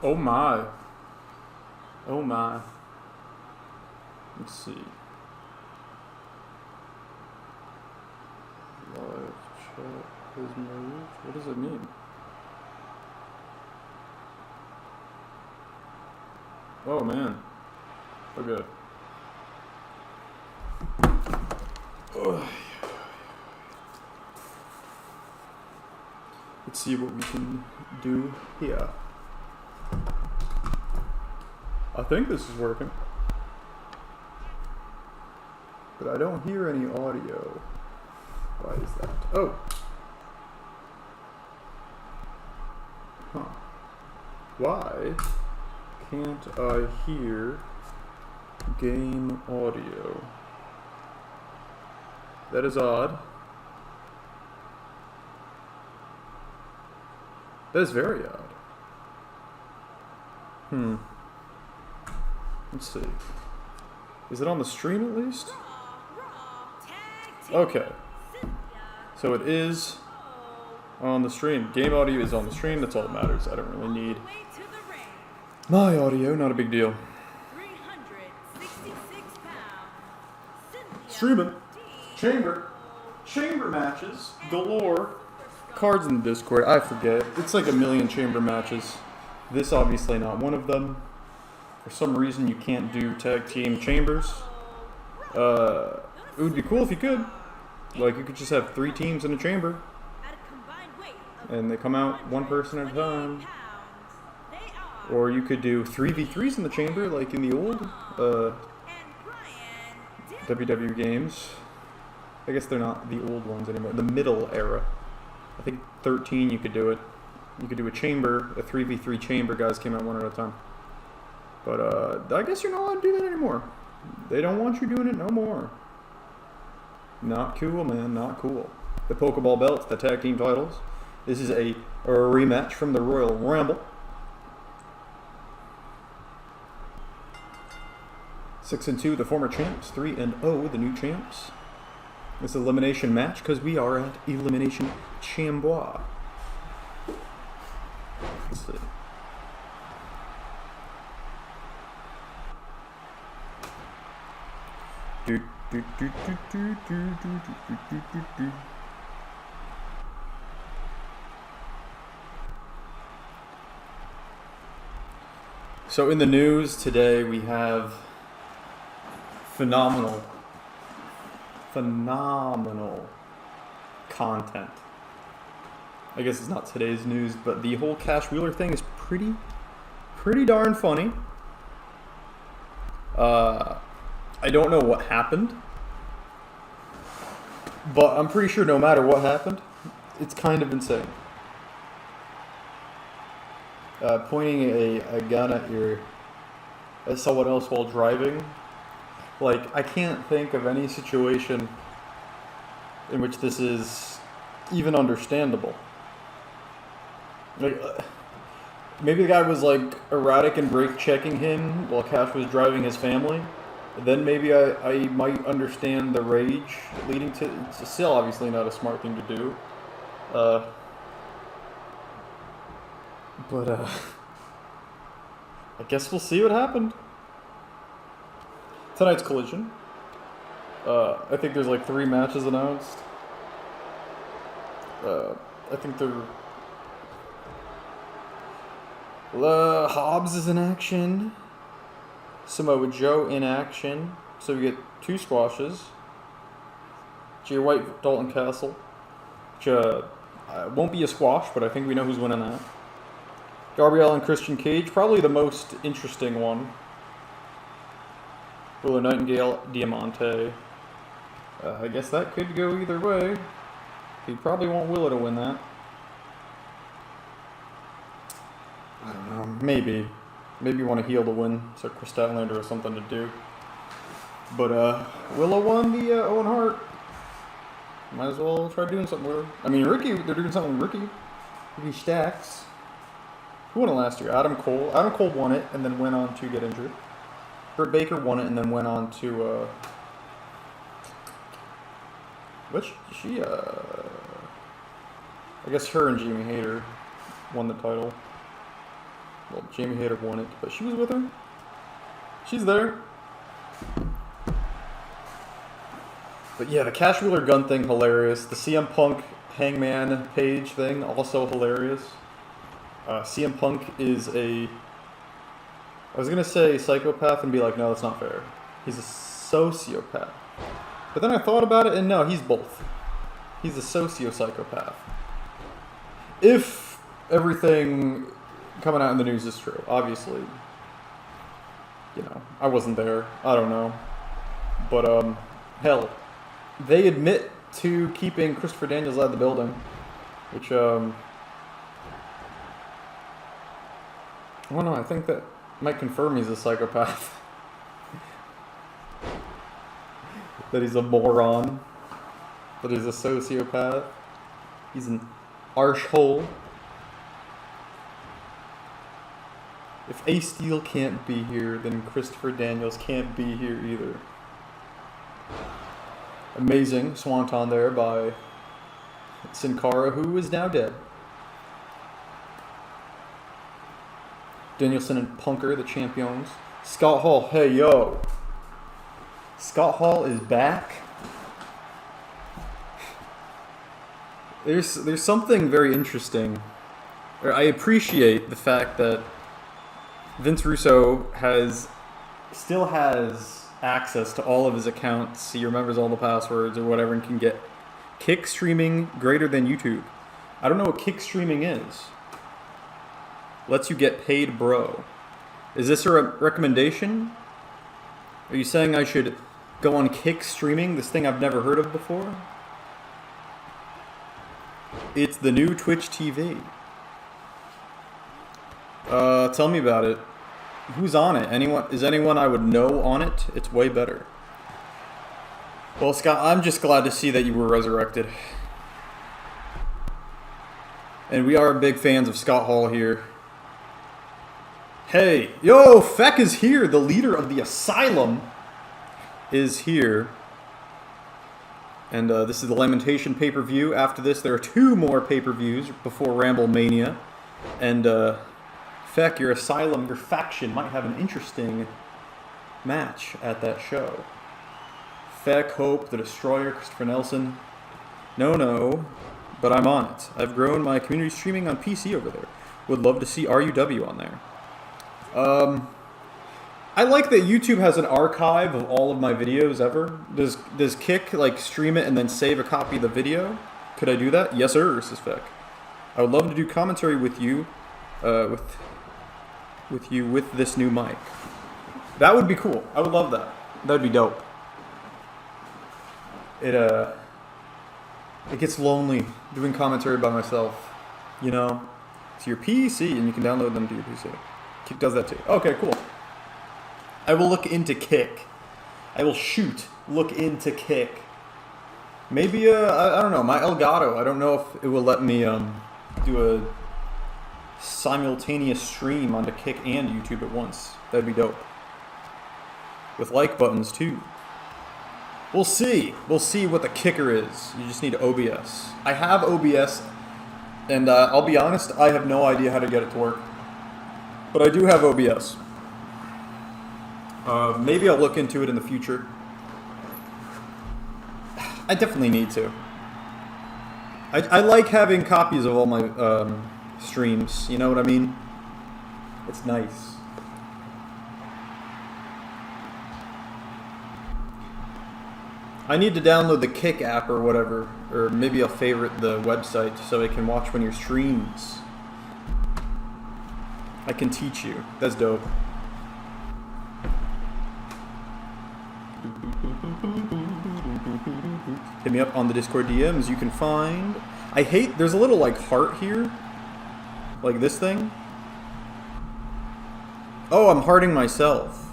Oh my. Oh my. Let's see. Live chat has moved. What does it mean? Oh man. Okay. Let's see what we can do here. I think this is working. But I don't hear any audio. Why is that? Oh! Huh. Why can't I hear game audio? That is odd. That is very odd. Let's see. Is it on the stream at least? Okay. So it is on the stream. Game audio is on the stream. That's all that matters. I don't really need my audio. Not a big deal. Streaming. Chamber matches galore. Cards in the Discord. I forget. It's like a million chamber matches. This obviously not one of them. For some reason you can't do tag team chambers. It would be cool if you could. Like you could just have 3 teams in a chamber. And they come out one person at a time. Or you could do 3v3s in the chamber like in the old WWE games. I guess they're not the old ones anymore. The middle era. I think 13 you could do it. You could do a chamber, a 3v3 chamber, guys came out one at a time. But I guess you're not allowed to do that anymore. They don't want you doing it no more. Not cool, man, not cool. The Pokeball belts, the tag team titles. This is a rematch from the Royal Rumble. 6-2, the former champs. 3-0, the new champs. This elimination match because we are at Elimination Chambois. Let's see. So in the news today we have phenomenal content. I guess it's not today's news, but the whole Cash Wheeler thing is pretty darn funny. I don't know what happened, but I'm pretty sure no matter what happened, it's kind of insane. Pointing a gun at someone else while driving. Like, I can't think of any situation in which this is even understandable. Like, maybe the guy was like erratic and brake checking him while Cash was driving his family. Then maybe I might understand the rage leading to. It's still obviously not a smart thing to do. But I guess we'll see what happened. Tonight's Collision. I think there's like 3 matches announced. I think Hobbs is in action. Samoa Joe in action. So we get 2 squashes. Jay White, Dalton Castle. Which won't be a squash, but I think we know who's winning that. Darby Allin, Christian Cage, probably the most interesting one. Willow Nightingale, Diamante. I guess that could go either way. He probably want Willow to win that. I don't know. Maybe. Maybe you want to heal to win, so Chris Statlander has something to do. But Willow won the Owen Hart. Might as well try doing something with her. I mean, Ricky, they're doing something with Ricky. Ricky Stacks. Who won it last year? Adam Cole. Adam Cole won it and then went on to get injured. Britt Baker won it and then went on to, I guess her and Jamie Hayter won the title. Well, Jamie Hayter won it, but she was with her. She's there. But yeah, the Cash Wheeler gun thing, hilarious. The CM Punk Hangman Page thing, also hilarious. CM Punk is a... I was going to say psychopath and be like, no, that's not fair. He's a sociopath. But then I thought about it, and no, he's both. He's a socio-psychopath. If everything coming out in the news is true, obviously. You know, I wasn't there. I don't know. But, hell, they admit to keeping Christopher Daniels out of the building, which, I don't know, I think that might confirm he's a psychopath. That he's a moron. That he's a sociopath. He's an arsehole. If Ace Steel can't be here, then Christopher Daniels can't be here either. Amazing swanton there by Sin Cara, who is now dead. Danielson and Punker, the champions. Scott Hall, hey yo. Scott Hall is back. There's something very interesting. I appreciate the fact that Vince Russo still has access to all of his accounts. He remembers all the passwords or whatever and can get kick streaming greater than YouTube. I don't know what kick streaming is. Lets you get paid, bro. Is this a recommendation? Are you saying I should go on kick streaming, this thing I've never heard of before? It's the new Twitch TV. Tell me about it. Who's on it? Is anyone I would know on it? It's way better. Well, Scott, I'm just glad to see that you were resurrected. And we are big fans of Scott Hall here. Hey, yo, Feck is here. The leader of the Asylum is here. And this is the Lamentation pay-per-view. After this, there are 2 more pay-per-views before Ramble Mania. And Feck, your Asylum, your faction might have an interesting match at that show. Feck, Hope, the Destroyer, Christopher Nelson. No, but I'm on it. I've grown my community streaming on PC over there. Would love to see RUW on there. I like that YouTube has an archive of all of my videos ever. Does Kick like stream it and then save a copy of the video? Could I do that? Yes, sir, says Feck. I would love to do commentary with you, with this new mic. That would be cool. I would love that. That'd be dope. It gets lonely doing commentary by myself, you know, to your PC, and you can download them to your PC. Kick does that too. Okay, cool. I will look into Kick. I will look into Kick. Maybe, I don't know, my Elgato. I don't know if it will let me do a simultaneous stream onto Kick and YouTube at once. That'd be dope. With like buttons too. We'll see. We'll see what the kicker is. You just need OBS. I have OBS, and I'll be honest, I have no idea how to get it to work. But I do have OBS. Maybe I'll look into it in the future. I definitely need to. I like having copies of all my streams. You know what I mean? It's nice. I need to download the Kick app or whatever, or maybe I'll favorite the website so I can watch one of your streams. I can teach you. That's dope. Hit me up on the Discord DMs. You can find... there's a little like heart here. Like this thing. Oh, I'm hearting myself.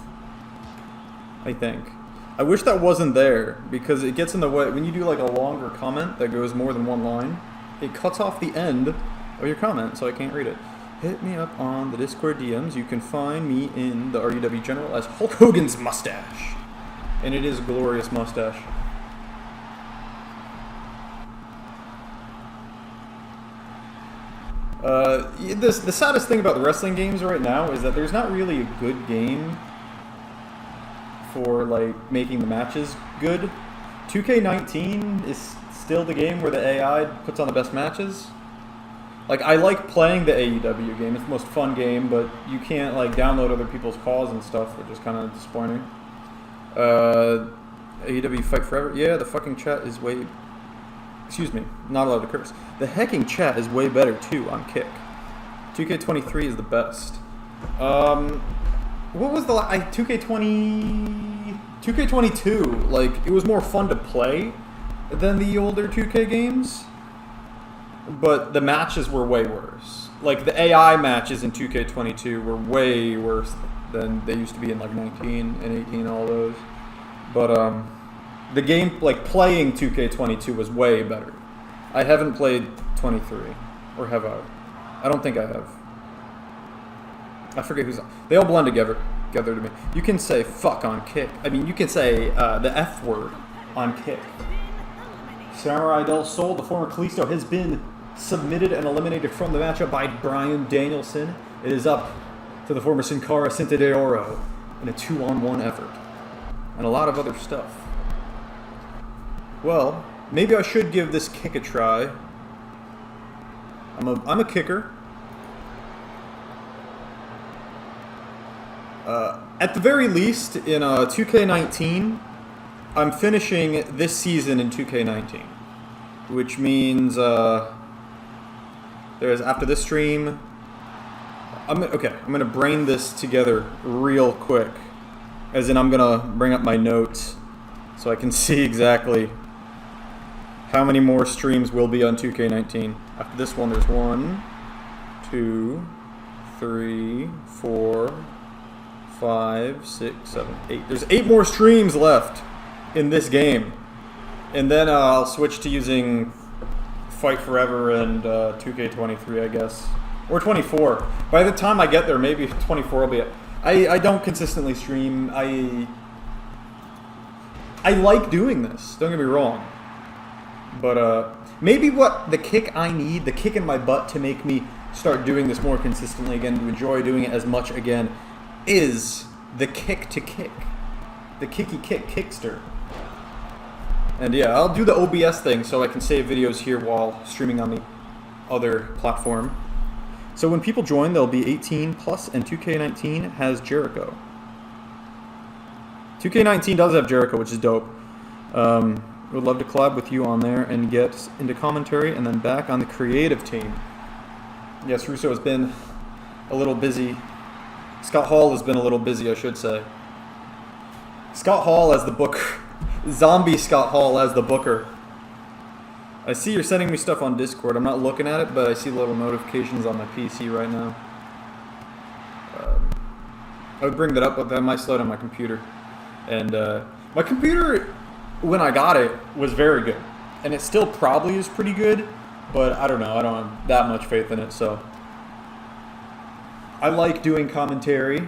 I think. I wish that wasn't there, because it gets in the way. When you do like a longer comment that goes more than one line, it cuts off the end of your comment, so I can't read it. Hit me up on the Discord DMs. You can find me in the RUW General as Hulk Hogan's mustache. And it is a glorious mustache. The saddest thing about the wrestling games right now is that there's not really a good game for like making the matches good. 2K19 is still the game where the AI puts on the best matches. Like, I like playing the AEW game. It's the most fun game, but you can't like download other people's calls and stuff, which is kind of disappointing. AEW Fight Forever. Yeah, the fucking chat is way... Excuse me, not allowed to curse. The hecking chat is way better, too, on Kick. 2K23 is the best. What was the... 2K20... 2K22, like, it was more fun to play than the older 2K games. But the matches were way worse. Like, the AI matches in 2K22 were way worse than they used to be in, like, 19 and 18 and all those. But, the game, like, playing 2K22 was way better. I haven't played 23. Or have I? I don't think I have. I forget who's... They all blend together to me. You can say fuck on Kick. I mean, you can say the F word on Kick. Samurai Del Sol, the former Kalisto, has been submitted and eliminated from the matchup by Bryan Danielson. It is up to the former Sin Cara Cinta de Oro in a 2-on-1 effort. And a lot of other stuff. Well, maybe I should give this kick a try. I'm a kicker. At the very least, in 2K19, I'm finishing this season in 2K19. Which means, there's after this stream... I'm going to brain this together real quick. As in, I'm going to bring up my notes so I can see exactly how many more streams will be on 2K19. After this one, there's 1, 2, 3, 4, 5, 6, 7, 8. There's 8 more streams left in this game. And then I'll switch to using Fight Forever and 2K23, I guess. Or 24. By the time I get there, maybe 24 will be it. I don't consistently stream. I like doing this. Don't get me wrong. But maybe what the kick I need, the kick in my butt to make me start doing this more consistently again, to enjoy doing it as much again, is the kick to kick. The kicky kick kickster. And yeah, I'll do the OBS thing so I can save videos here while streaming on the other platform. So when people join, they'll be 18 plus, and 2K19 has Jericho. 2K19 does have Jericho, which is dope. Would love to collab with you on there and get into commentary and then back on the creative team. Yes, Russo has been a little busy. Scott Hall has been a little busy, I should say. Scott Hall as the booker. Zombie Scott Hall as the booker. I see you're sending me stuff on Discord. I'm not looking at it, but I see little notifications on my PC right now. I would bring that up, but that might slow down my computer. And my computer, when I got it, was very good. And it still probably is pretty good, but I don't know. I don't have that much faith in it, so. I like doing commentary.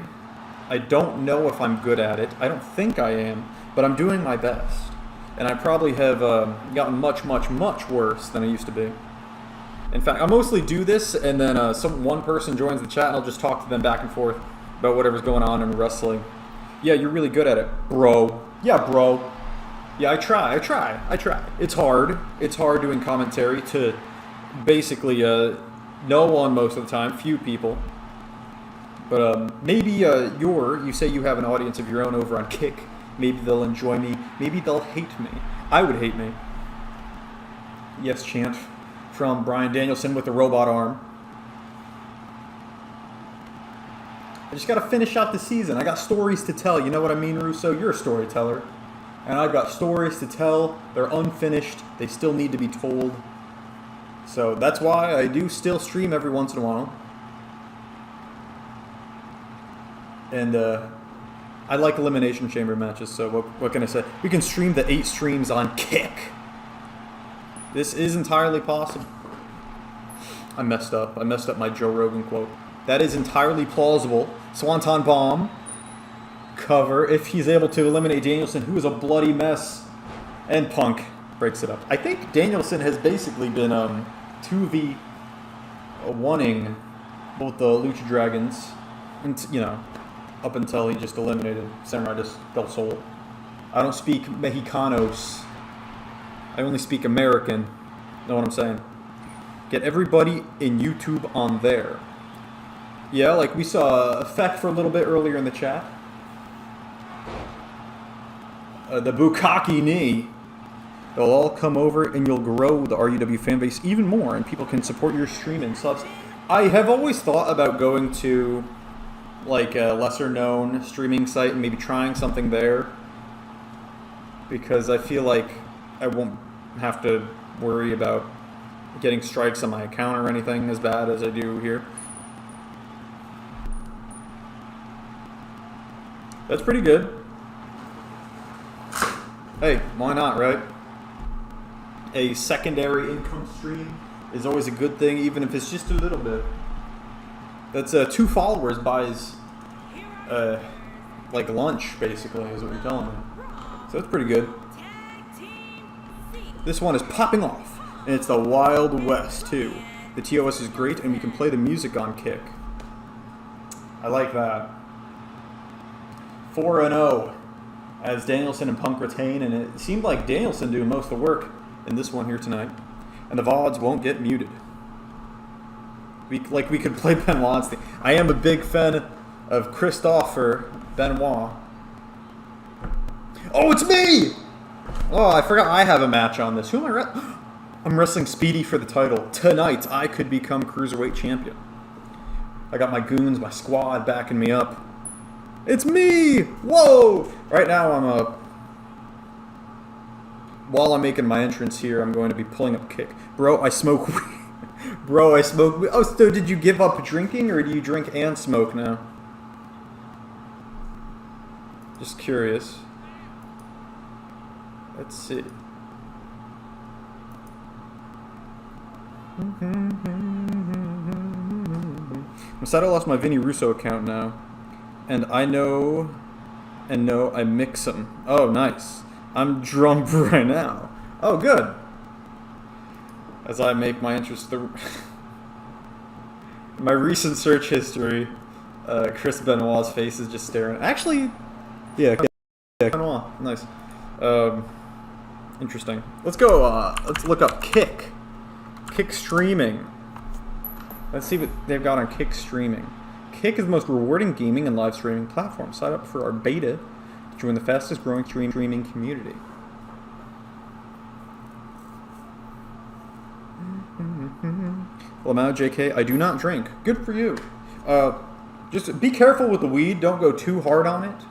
I don't know if I'm good at it. I don't think I am, but I'm doing my best. And I probably have gotten much, much, much worse than I used to be. In fact, I mostly do this, and then one person joins the chat, and I'll just talk to them back and forth about whatever's going on in wrestling. Yeah, you're really good at it, bro. Yeah, bro. Yeah, I try. It's hard. It's hard doing commentary to basically no one most of the time, few people. But maybe you say you have an audience of your own over on Kick. Maybe they'll enjoy me. Maybe they'll hate me. I would hate me. Yes, chant from Bryan Danielson with the robot arm. I just got to finish out the season. I got stories to tell. You know what I mean, Russo? You're a storyteller. And I've got stories to tell. They're unfinished. They still need to be told. So that's why I do still stream every once in a while. And I like Elimination Chamber matches, so what can I say? We can stream the 8 streams on Kick. This is entirely possible. I messed up. I messed up my Joe Rogan quote. That is entirely plausible. Swanton Bomb. Cover if he's able to eliminate Danielson, who is a bloody mess. And Punk breaks it up. I think Danielson has basically been 2v wanting both the Lucha Dragons, and you know, up until he just eliminated Samurai del Sol. I don't speak Mexicanos. I only speak American. Know what I'm saying? Get everybody in YouTube on there. Yeah, like we saw Effect for a little bit earlier in the chat. The Bukkake knee. They'll all come over and you'll grow the RUW fanbase even more, and people can support your stream and subs. I have always thought about going to like a lesser known streaming site and maybe trying something there, because I feel like I won't have to worry about getting strikes on my account or anything as bad as I do here. That's pretty good. Hey, why not, right? A secondary income stream is always a good thing, even if it's just a little bit. That's 2 followers buys like lunch, basically, is what you're telling me. So that's pretty good. This one is popping off, and it's the Wild West too. The TOS is great, and we can play the music on Kick. I like that. 4-0 as Danielson and Punk retain, and it seemed like Danielson doing most of the work in this one here tonight. And the VODs won't get muted. We could play Benoit's thing. I am a big fan of Christopher Benoit. Oh, it's me! Oh, I forgot I have a match on this. Who am I I'm wrestling Speedy for the title. Tonight, I could become Cruiserweight Champion. I got my goons, my squad backing me up. It's me! Whoa! Right now, while I'm making my entrance here, I'm going to be pulling up Kick. Bro, I smoke weed. Bro, I smoke weed. Oh, so did you give up drinking, or do you drink and smoke now? Just curious. Let's see. Masato lost my Vinny Russo account now. And I know I mix them. Oh, nice. I'm drunk right now. Oh, good. As I make my interest through my recent search history, Chris Benoit's face is just staring. Actually, yeah, Benoit, nice. Interesting. Let's go. Let's look up Kick. Kick streaming. Let's see what they've got on Kick streaming. Kick is the most rewarding gaming and live streaming platform. Sign up for our beta to join the fastest growing streaming community. Lamau JK, I do not drink. Good for you. Just be careful with the weed. Don't go too hard on it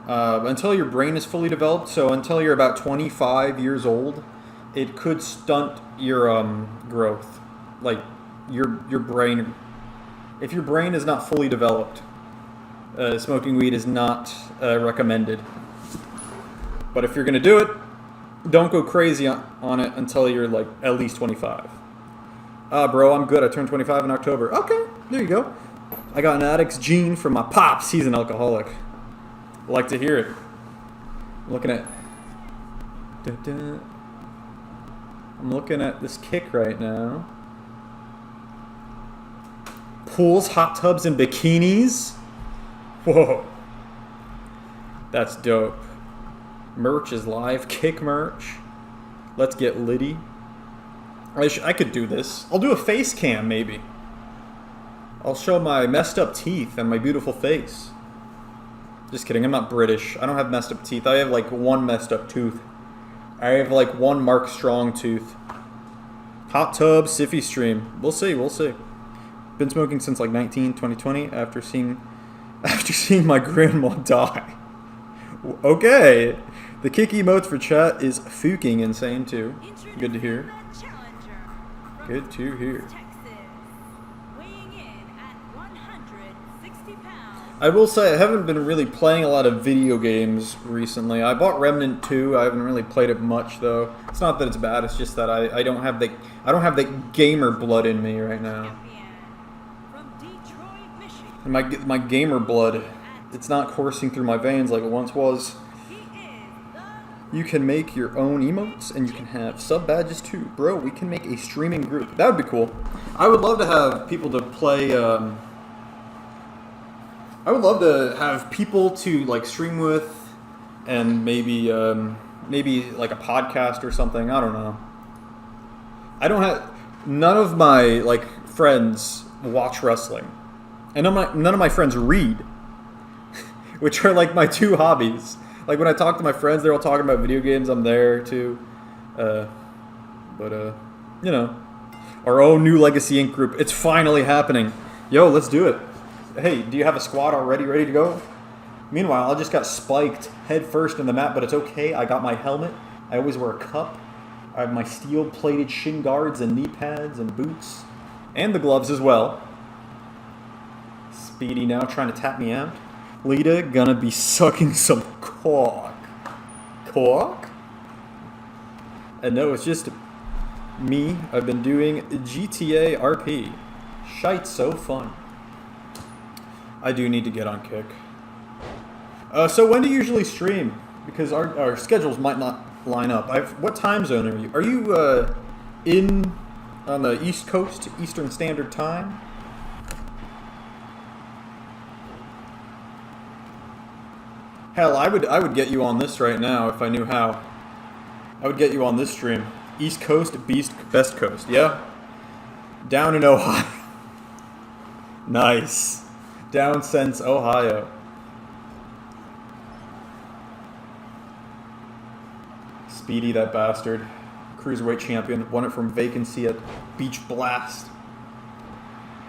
until your brain is fully developed. So until you're about 25 years old, it could stunt your growth. Like your brain. If your brain is not fully developed, smoking weed is not recommended. But if you're going to do it, don't go crazy on it until you're like at least 25. Bro, I'm good. I turned 25 in October. Okay, there you go. I got an addict's gene from my pops. He's an alcoholic. Like to hear it. I'm looking at... I'm looking at this Kick right now. Pools, hot tubs, and bikinis. Whoa. That's dope. Merch is live. Kick merch. Let's get litty. I could do this. I'll do a face cam, maybe. I'll show my messed up teeth and my beautiful face. Just kidding. I'm not British. I don't have messed up teeth. I have like one messed up tooth. I have like one Mark Strong tooth. Hot tub, Siffy stream. We'll see. We'll see. Been smoking since like 2020 after seeing my grandma die. Okay. The Kick emotes for chat is fucking insane too. Good to hear. Good to hear. I will say I haven't been really playing a lot of video games recently. I bought Remnant 2. I haven't really played it much though. It's not that it's bad. It's just that I don't have the gamer blood in me right now. And my gamer blood, it's not coursing through my veins like it once was. You can make your own emotes, and you can have sub badges too. Bro, we can make a streaming group. That would be cool. I would love to have people to play... I would love to have people to like stream with, and maybe like a podcast or something. I don't know. I don't have... None of my like friends watch wrestling. And none of my friends read. Which are like my two hobbies. Like when I talk to my friends, they're all talking about video games. I'm there too. You know, our own new Legacy Inc. group. It's finally happening. Yo, let's do it. Hey, do you have a squad already ready to go? Meanwhile, I just got spiked head first in the map, but it's okay. I got my helmet. I always wear a cup. I have my steel-plated shin guards and knee pads and boots. And the gloves as well. Speedy now trying to tap me out. Lita gonna be sucking some cock. Cock? And no, it's just me. I've been doing GTA RP. Shite's so fun. I do need to get on Kick. So when do you usually stream? Because our schedules might not line up. What time zone are you? Are you in on the East Coast, Eastern Standard Time? Hell, I would get you on this right now if I knew how. I would get you on this stream. East Coast, Best Coast, yeah? Down in Ohio. Nice. Down since Ohio. Speedy, that bastard. Cruiserweight champion. Won it from vacancy at Beach Blast.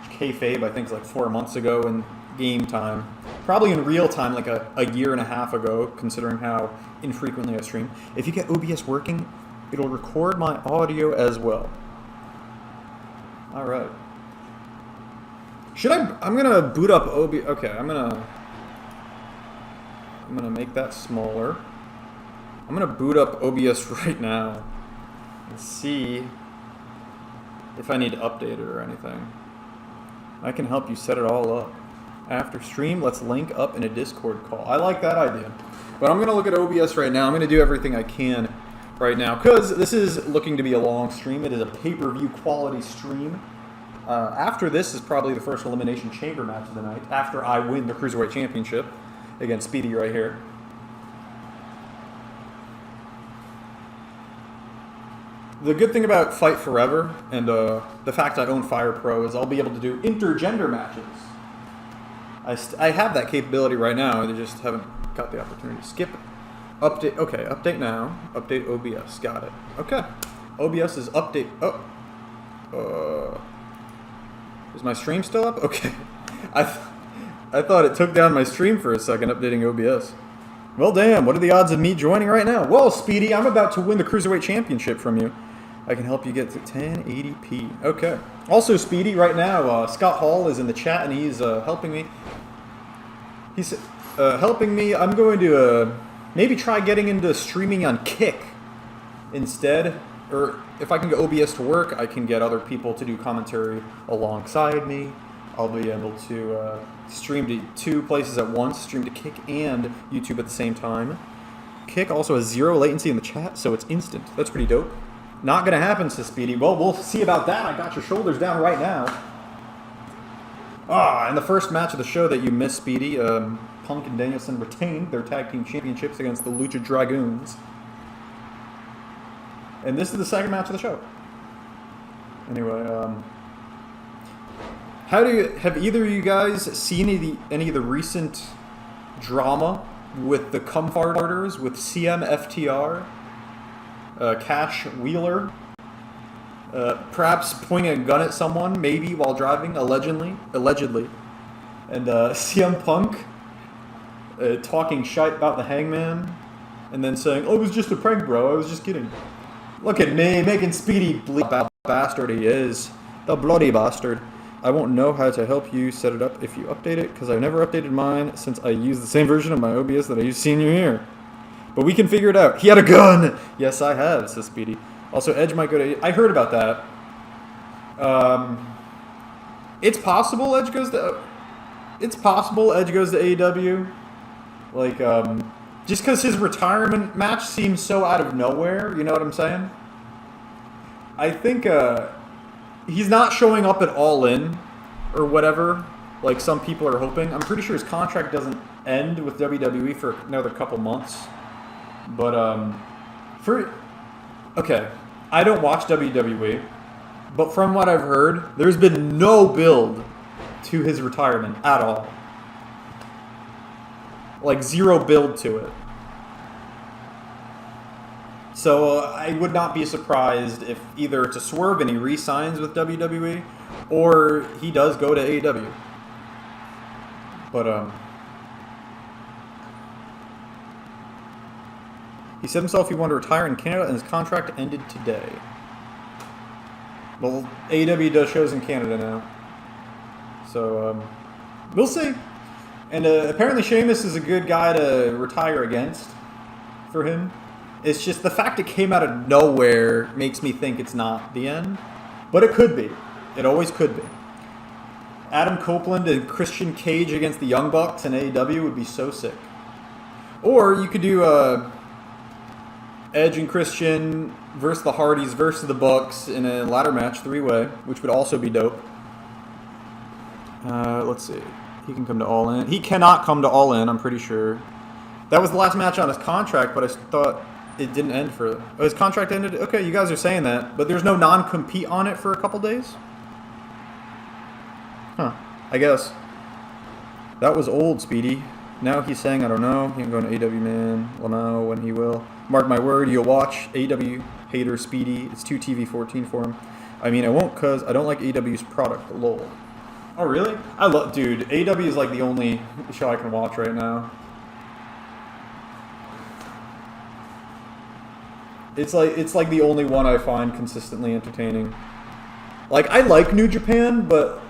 Kayfabe, I think, is like 4 months ago in game time. Probably in real time, like a year and a half ago, considering how infrequently I stream. If you get OBS working, it'll record my audio as well. Alright. I'm gonna boot up OBS. Okay, I'm gonna make that smaller. I'm gonna boot up OBS right now and see if I need to update it or anything. I can help you set it all up. After stream, let's link up in a Discord call. I like that idea. But I'm gonna look at OBS right now. I'm gonna do everything I can right now because this is looking to be a long stream. It is a pay-per-view quality stream. After this is probably the first Elimination Chamber match of the night, after I win the Cruiserweight Championship against Speedy right here. The good thing about Fight Forever and the fact I own Fire Pro is I'll be able to do intergender matches. I have that capability right now, they just haven't got the opportunity to skip it. Update, okay, update now. Update OBS, got it. Okay, OBS is update, is my stream still up? Okay. I thought it took down my stream for a second, updating OBS. Well, damn, what are the odds of me joining right now? Well, Speedy, I'm about to win the Cruiserweight Championship from you. I can help you get to 1080p. Okay. Also, Speedy, right now, Scott Hall is in the chat, and he's helping me. He's helping me. I'm going to maybe try getting into streaming on Kick instead. Or if I can get OBS to work, I can get other people to do commentary alongside me. I'll be able to stream to 2 places at once, stream to Kick and YouTube at the same time. Kick also has 0 latency in the chat, so it's instant. That's pretty dope. Not going to happen, says Speedy. Well, we'll see about that. I got your shoulders down right now. And the first match of the show that you missed, Speedy, Punk and Danielson retained their tag team championships against the Lucha Dragoons. And this is the second match of the show. Anyway, have either of you guys seen any of the recent drama with the Comfarters, with CMFTR, Cash Wheeler, perhaps pointing a gun at someone, maybe while driving, allegedly, and CM Punk talking shite about the Hangman, and then saying, "Oh, it was just a prank, bro. I was just kidding." Look at me, making Speedy bleed. Bastard he is. The bloody bastard. I won't know how to help you set it up if you update it, because I've never updated mine since I use the same version of my OBS that I used seeing you here. But we can figure it out. He had a gun! Yes, I have, says Speedy. Also, Edge might go to... I heard about that. It's possible Edge goes to... It's possible Edge goes to AEW. Like, Just because his retirement match seems so out of nowhere, you know what I'm saying? I think he's not showing up at All In or whatever, like some people are hoping. I'm pretty sure his contract doesn't end with WWE for another couple months. But, okay, I don't watch WWE, but from what I've heard, there's been no build to his retirement at all. Like, zero build to it. So I would not be surprised if either it's a swerve and he re-signs with WWE, or he does go to AEW. But, he said himself he wanted to retire in Canada, and his contract ended today. Well, AEW does shows in Canada now. So, we'll see. And apparently Sheamus is a good guy to retire against for him. It's just the fact it came out of nowhere makes me think it's not the end. But it could be. It always could be. Adam Copeland and Christian Cage against the Young Bucks in AEW would be so sick. Or you could do Edge and Christian versus the Hardys versus the Bucks in a ladder match, 3-way, which would also be dope. Let's see. He can come to All In. He cannot come to All In, I'm pretty sure. That was the last match on his contract, but I thought it didn't end for... Oh, his contract ended? Okay, you guys are saying that. But there's no non-compete on it for a couple days? Huh. I guess. That was old, Speedy. Now he's saying, I don't know. He ain't going to AW, man. Well, no, when he will. Mark my word, you'll watch AW hater Speedy. It's 2TV14 for him. I mean, I won't because I don't like AW's product. Lol. Oh, really? I love... Dude, AW is like the only show I can watch right now. It's like the only one I find consistently entertaining. Like, I like New Japan, but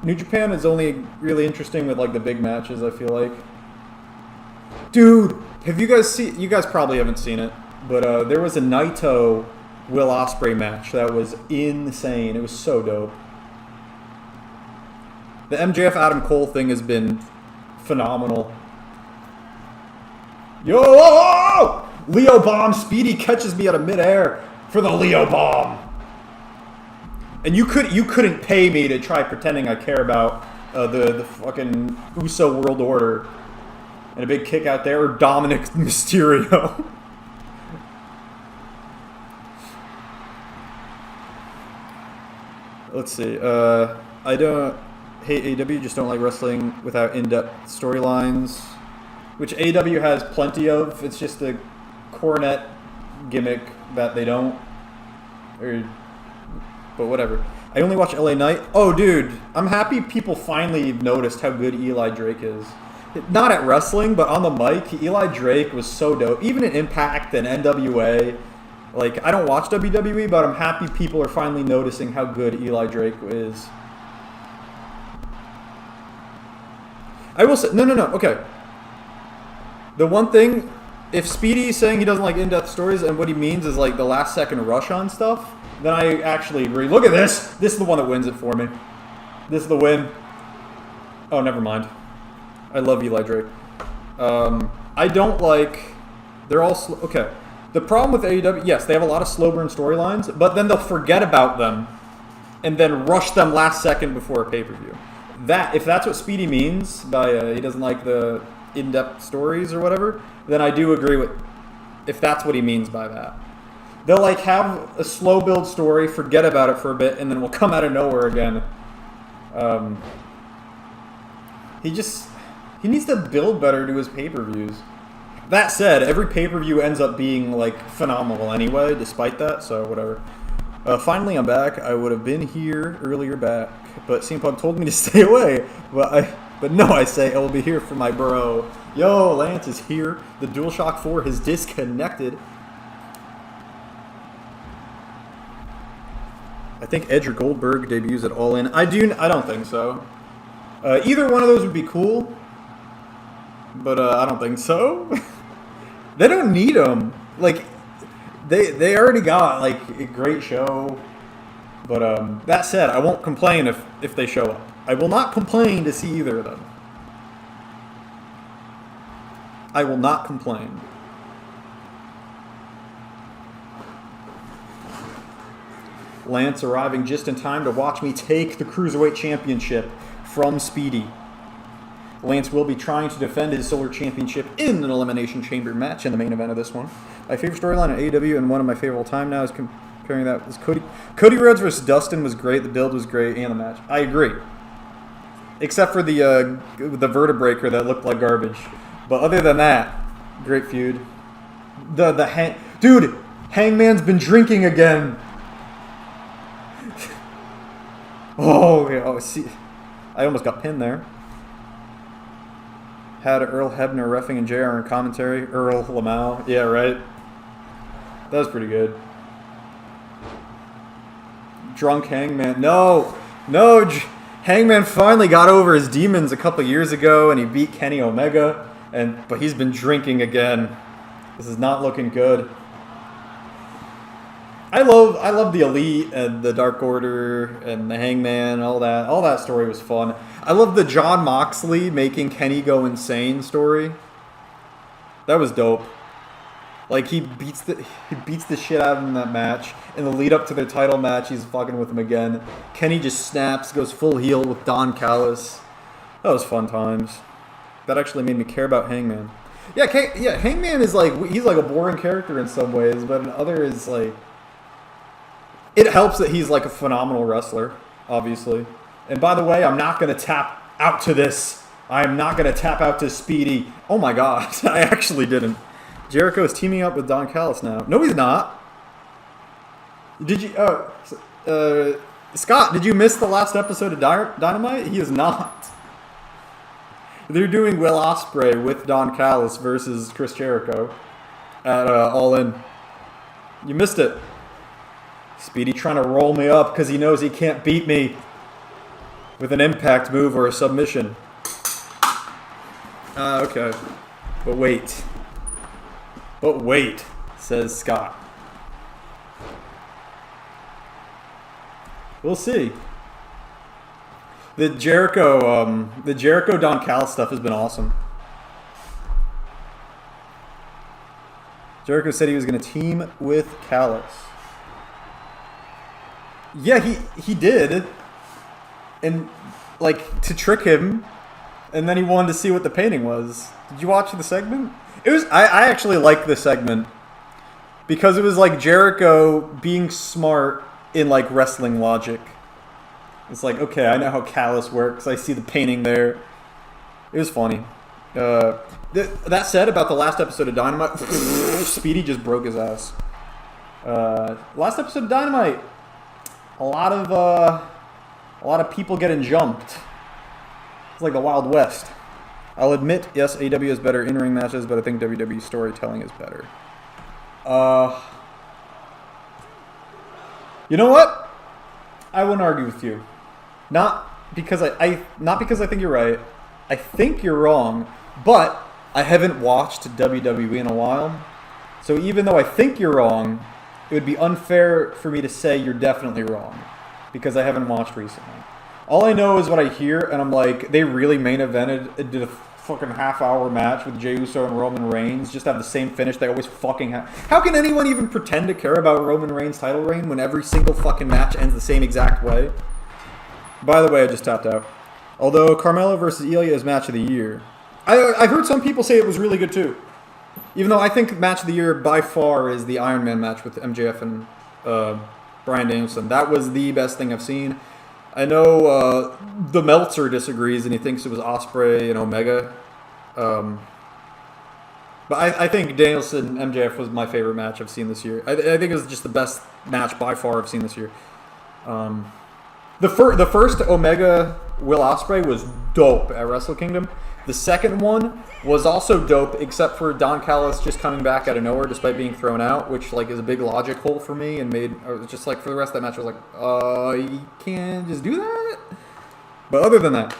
New Japan is only really interesting with, like, the big matches, I feel like. Dude, have you guys seen... You guys probably haven't seen it, but there was a Naito Will Ospreay match that was insane. It was so dope. The MJF Adam Cole thing has been phenomenal. Yo! Leo Bomb! Speedy catches me out of midair for the Leo Bomb. And you couldn't pay me to try pretending I care about the fucking Uso World Order. And a big kick out there, or Dominic Mysterio. Let's see. I don't hate AW, just don't like wrestling without in-depth storylines, which AW has plenty of. It's just a cornet gimmick that they don't. But whatever. I only watch LA Knight. Oh, dude, I'm happy people finally noticed how good Eli Drake is. Not at wrestling, but on the mic, Eli Drake was so dope. Even in Impact and NWA. Like, I don't watch WWE, but I'm happy people are finally noticing how good Eli Drake is. I will say, no, okay. The one thing, if Speedy's saying he doesn't like in-depth stories and what he means is like the last second rush on stuff, then I actually agree. Look at this. This is the one that wins it for me. This is the win. Oh, never mind. I love Eli Drake. I don't like... They're all... Okay. The problem with AEW, yes, they have a lot of slow burn storylines, but then they'll forget about them and then rush them last second before a pay-per-view. If that's what Speedy means by he doesn't like the in-depth stories or whatever, then I do agree with... If that's what he means by that. They'll like have a slow build story, forget about it for a bit, and then we'll come out of nowhere again. He needs to build better to his pay-per-views. That said, every pay-per-view ends up being like phenomenal anyway, despite that, so whatever. Finally, I'm back. I would have been here earlier back, but CM Punk told me to stay away. But no, I say I will be here for my bro. Yo, Lance is here. The DualShock 4 has disconnected. I think Edge or Goldberg debuts at All In. I don't think so. Either one of those would be cool, but I don't think so. They don't need them. Like, they already got like a great show. But that said, I won't complain if they show up. I will not complain to see either of them. I will not complain. Lance arriving just in time to watch me take the Cruiserweight Championship from Speedy. Lance will be trying to defend his Solar Championship in an Elimination Chamber match in the main event of this one. My favorite storyline in AEW and one of my favorite all time now is comparing that with Cody Rhodes versus Dustin was great, the build was great, and the match. I agree. Except for the vertebreaker that looked like garbage. But other than that, great feud. Dude, Hangman's been drinking again. See, I almost got pinned there. Had Earl Hebner reffing and JR in commentary. Earl Lamau. Yeah, right. That was pretty good. Drunk Hangman. No. Hangman finally got over his demons a couple years ago, and he beat Kenny Omega. But he's been drinking again. This is not looking good. I love the Elite and the Dark Order and the Hangman and all that. All that story was fun. I love the Jon Moxley making Kenny go insane story. That was dope. Like he beats the shit out of him in that match. In the lead up to their title match, he's fucking with him again. Kenny just snaps, goes full heel with Don Callis. That was fun times. That actually made me care about Hangman. Yeah, Hangman is he's like a boring character in some ways, but in others like it helps that he's like a phenomenal wrestler, obviously. And by the way, I'm not going to tap out to this. I am not going to tap out to Speedy. Oh my god, I actually didn't. Jericho is teaming up with Don Callis now. No, he's not. Did you... Scott, did you miss the last episode of Dynamite? He is not. They're doing Will Ospreay with Don Callis versus Chris Jericho at All In. You missed it. Speedy trying to roll me up because he knows he can't beat me with an impact move or a submission. Okay. But wait, says Scott. We'll see. The Jericho Don Callis stuff has been awesome. Jericho said he was going to team with Callis. Yeah, he did. And, to trick him. And then he wanted to see what the painting was. Did you watch the segment? I actually liked the segment. Because it was Jericho being smart in, wrestling logic. It's okay, I know how Callis works. I see the painting there. It was funny. That said, about the last episode of Dynamite, Speedy just broke his ass. Last episode of Dynamite, a lot of people getting jumped. It's like the Wild West. I'll admit, yes, AEW is better in-ring matches, but I think WWE storytelling is better. You know what? I won't argue with you. Not because I think you're right. I think you're wrong, but I haven't watched WWE in a while. So even though I think you're wrong, it would be unfair for me to say you're definitely wrong because I haven't watched recently. All I know is what I hear, and I'm they really main evented, did a fucking half-hour match with Jey Uso and Roman Reigns, just have the same finish they always fucking have. How can anyone even pretend to care about Roman Reigns' title reign when every single fucking match ends the same exact way? By the way, I just tapped out. Although Carmelo versus Ilya is match of the year. I heard some people say it was really good too. Even though I think match of the year by far is the Iron Man match with MJF and Bryan Danielson. That was the best thing I've seen. I know the Meltzer disagrees and he thinks it was Ospreay and Omega. But I think Danielson and MJF was my favorite match I've seen this year. I think it was just the best match by far I've seen this year. The first Omega Will Ospreay was dope at Wrestle Kingdom. The second one was also dope, except for Don Callis just coming back out of nowhere despite being thrown out, which is a big logic hole for me, and made just for the rest of that match I was you can't just do that. But other than that,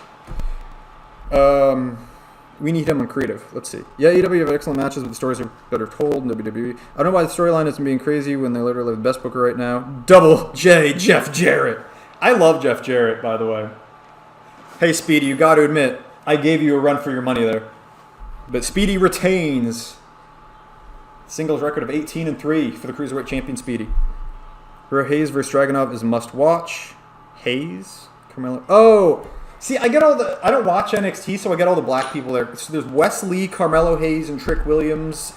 we need him on creative. Let's see. Yeah, AEW have excellent matches, but the stories are better told in WWE. I don't know why the storyline isn't being crazy when they're literally the best booker right now. Double J, Jeff Jarrett. I love Jeff Jarrett, by the way. Hey, Speedy, you got to admit, I gave you a run for your money there. But Speedy retains singles record of 18-3 for the Cruiserweight champion Speedy. Hero Hayes versus Dragunov is must watch. Hayes? Carmelo. Oh! See, I don't watch NXT, so I get all the black people there. So there's Wesley, Carmelo Hayes, and Trick Williams.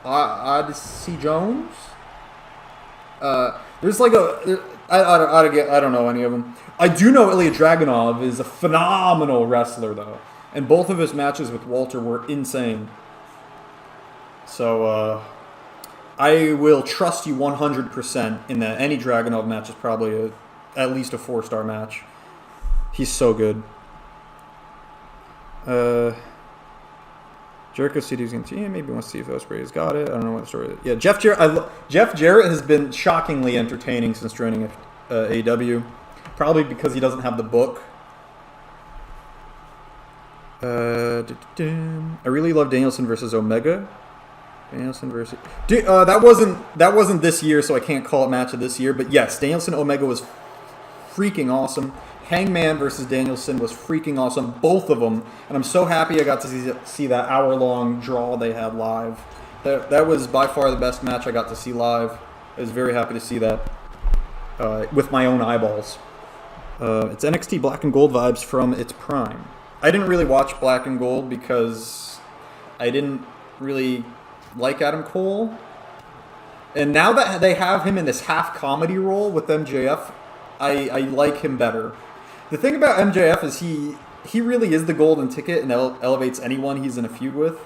Odyssey Jones? There's like I don't know any of them. I do know Ilya Dragunov is a phenomenal wrestler, though. And both of his matches with Walter were insane. So, I will trust you 100% in that any Dragunov match is probably at least a 4-star match. He's so good. Jericho said he's going to maybe wants to see if Ospreay's got it. I don't know what the story is. Yeah, Jeff Jarrett has been shockingly entertaining since joining AEW. Probably because he doesn't have the book. I really love Danielson versus Omega. Danielson versus that wasn't this year, so I can't call it match of this year. But yes, Danielson Omega was freaking awesome. Hangman versus Danielson was freaking awesome, both of them, and I'm so happy I got to see that hour-long draw they had live. That was by far the best match I got to see live. I was very happy to see that with my own eyeballs. It's NXT Black and Gold vibes from its prime. I didn't really watch Black and Gold because I didn't really like Adam Cole. And now that they have him in this half-comedy role with MJF, I like him better. The thing about MJF is he really is the golden ticket and elevates anyone he's in a feud with.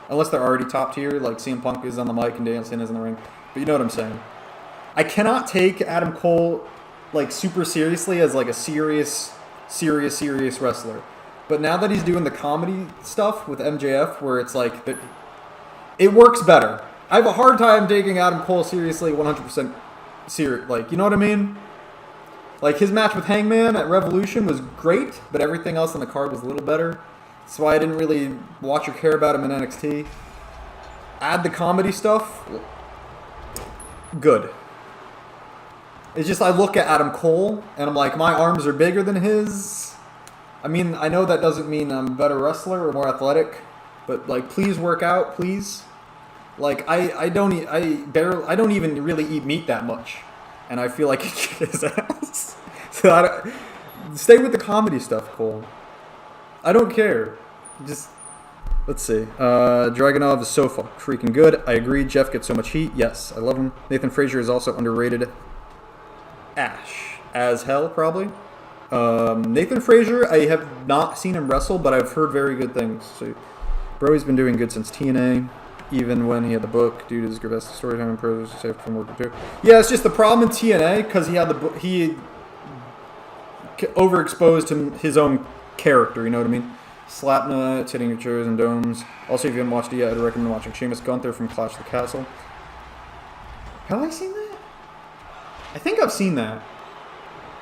Unless they're already top tier, like CM Punk is on the mic and Danielson is in the ring. But you know what I'm saying. I cannot take Adam Cole like super seriously as like a serious wrestler. But now that he's doing the comedy stuff with MJF, where it's like, it works better. I have a hard time taking Adam Cole seriously, 100% serious. Like, you know what I mean? Like, his match with Hangman at Revolution was great, but everything else on the card was a little better. That's why I didn't really watch or care about him in NXT. Add the comedy stuff, good. It's just I look at Adam Cole, and I'm like, my arms are bigger than his. I mean, I know that doesn't mean I'm a better wrestler or more athletic, but, like, please work out, please. Like, I don't even really eat meat that much. And I feel like he kicked his ass. So stay with the comedy stuff, Cole. I don't care. Just, let's see. Dragunov is so freaking good. I agree. Jeff gets so much heat. Yes, I love him. Nathan Frazier is also underrated. Ash. As hell, probably. Nathan Frazier, I have not seen him wrestle, but I've heard very good things. So, Bro's been doing good since TNA. Even when he had the book, due to his grotesque story time and prose, saved from working too. Yeah, it's just the problem in TNA because he had the book. He overexposed his own character. You know what I mean? Slapnuts, hitting your chairs and domes. Also, if you haven't watched it yet, I'd recommend watching Seamus Gunther from Clash of the Castle. Have I seen that? I think I've seen that.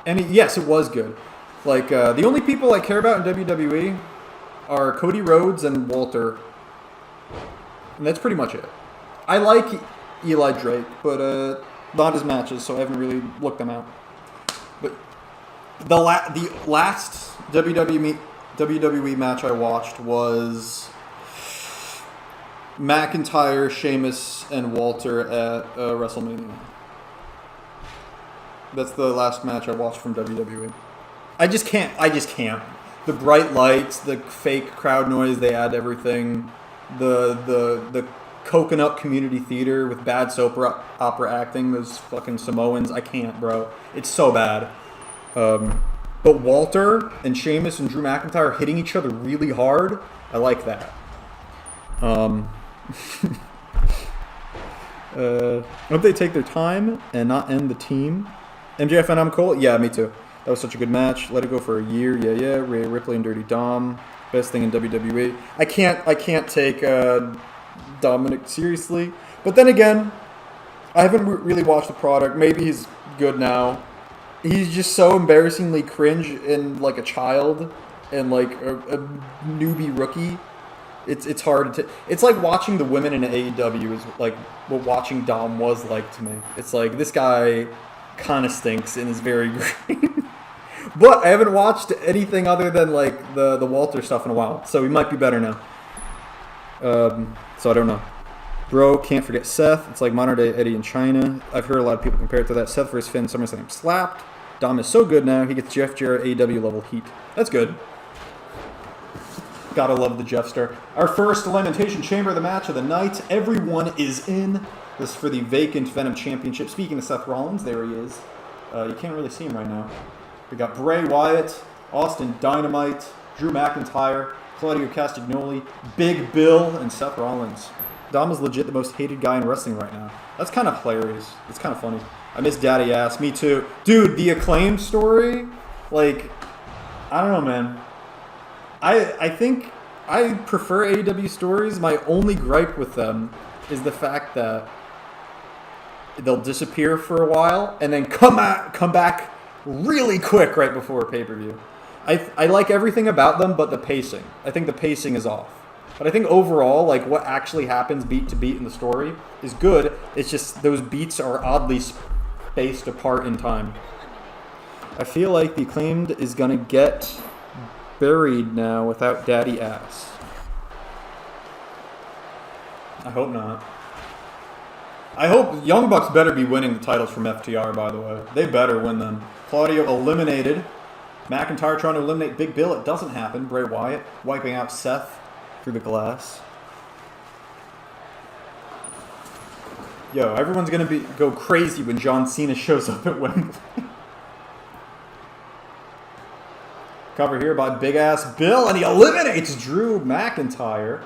And yes, it was good. Like the only people I care about in WWE are Cody Rhodes and Walter. And that's pretty much it. I like Eli Drake, but not his matches, so I haven't really looked them out. But the last WWE match I watched was McIntyre, Sheamus, and Walter at WrestleMania. That's the last match I watched from WWE. I just can't. The bright lights, the fake crowd noise they add to everything. The coconut community theater with bad soap opera acting, those fucking Samoans, I can't, bro. It's so bad. But Walter and Sheamus and Drew McIntyre hitting each other really hard, I like that. I hope they take their time and not end the team. MJF and Adam Cole? Yeah, me too. That was such a good match. Let it go for a year. Yeah. Rhea Ripley and Dirty Dom. Best thing in WWE. I can't take Dominic seriously. But then again, I haven't really watched the product. Maybe he's good now. He's just so embarrassingly cringe and like a child and like a newbie rookie. It's hard to. It's like watching the women in AEW is like what watching Dom was like to me. It's like this guy kind of stinks and is very green. But I haven't watched anything other than like the Walter stuff in a while, so he might be better now. So I don't know. Bro, can't forget Seth. It's like modern day Eddie in China. I've heard a lot of people compare it to that. Seth versus Finn, SummerSlam slapped. Dom is so good now, he gets Jeff Jarrett AEW level heat. That's good. Gotta love the Jeff Star. Our first Lamentation Chamber of the match of the night. Everyone is in. This is for the vacant Venom Championship. Speaking of Seth Rollins, there he is. You can't really see him right now. We got Bray Wyatt, Austin Dynamite, Drew McIntyre, Claudio Castagnoli, Big Bill, and Seth Rollins. Dom is legit the most hated guy in wrestling right now. That's kind of hilarious. It's kind of funny. I miss Daddy Ass. Me too. Dude, the Acclaimed story, like, I don't know, man. I think I prefer AEW stories. My only gripe with them is the fact that they'll disappear for a while and then come back really quick right before a pay-per-view. I like everything about them but the pacing. I think the pacing is off. But I think overall, like, what actually happens beat to beat in the story is good. It's just those beats are oddly spaced apart in time. I feel like the Acclaimed is going to get buried now without Daddy Ass. I hope not. I hope Young Bucks better be winning the titles from FTR, by the way. They better win them. Claudio eliminated. McIntyre trying to eliminate Big Bill. It doesn't happen. Bray Wyatt wiping out Seth through the glass. Yo, everyone's going to go crazy when John Cena shows up at Wembley. Cover here by Big Ass Bill, and he eliminates Drew McIntyre.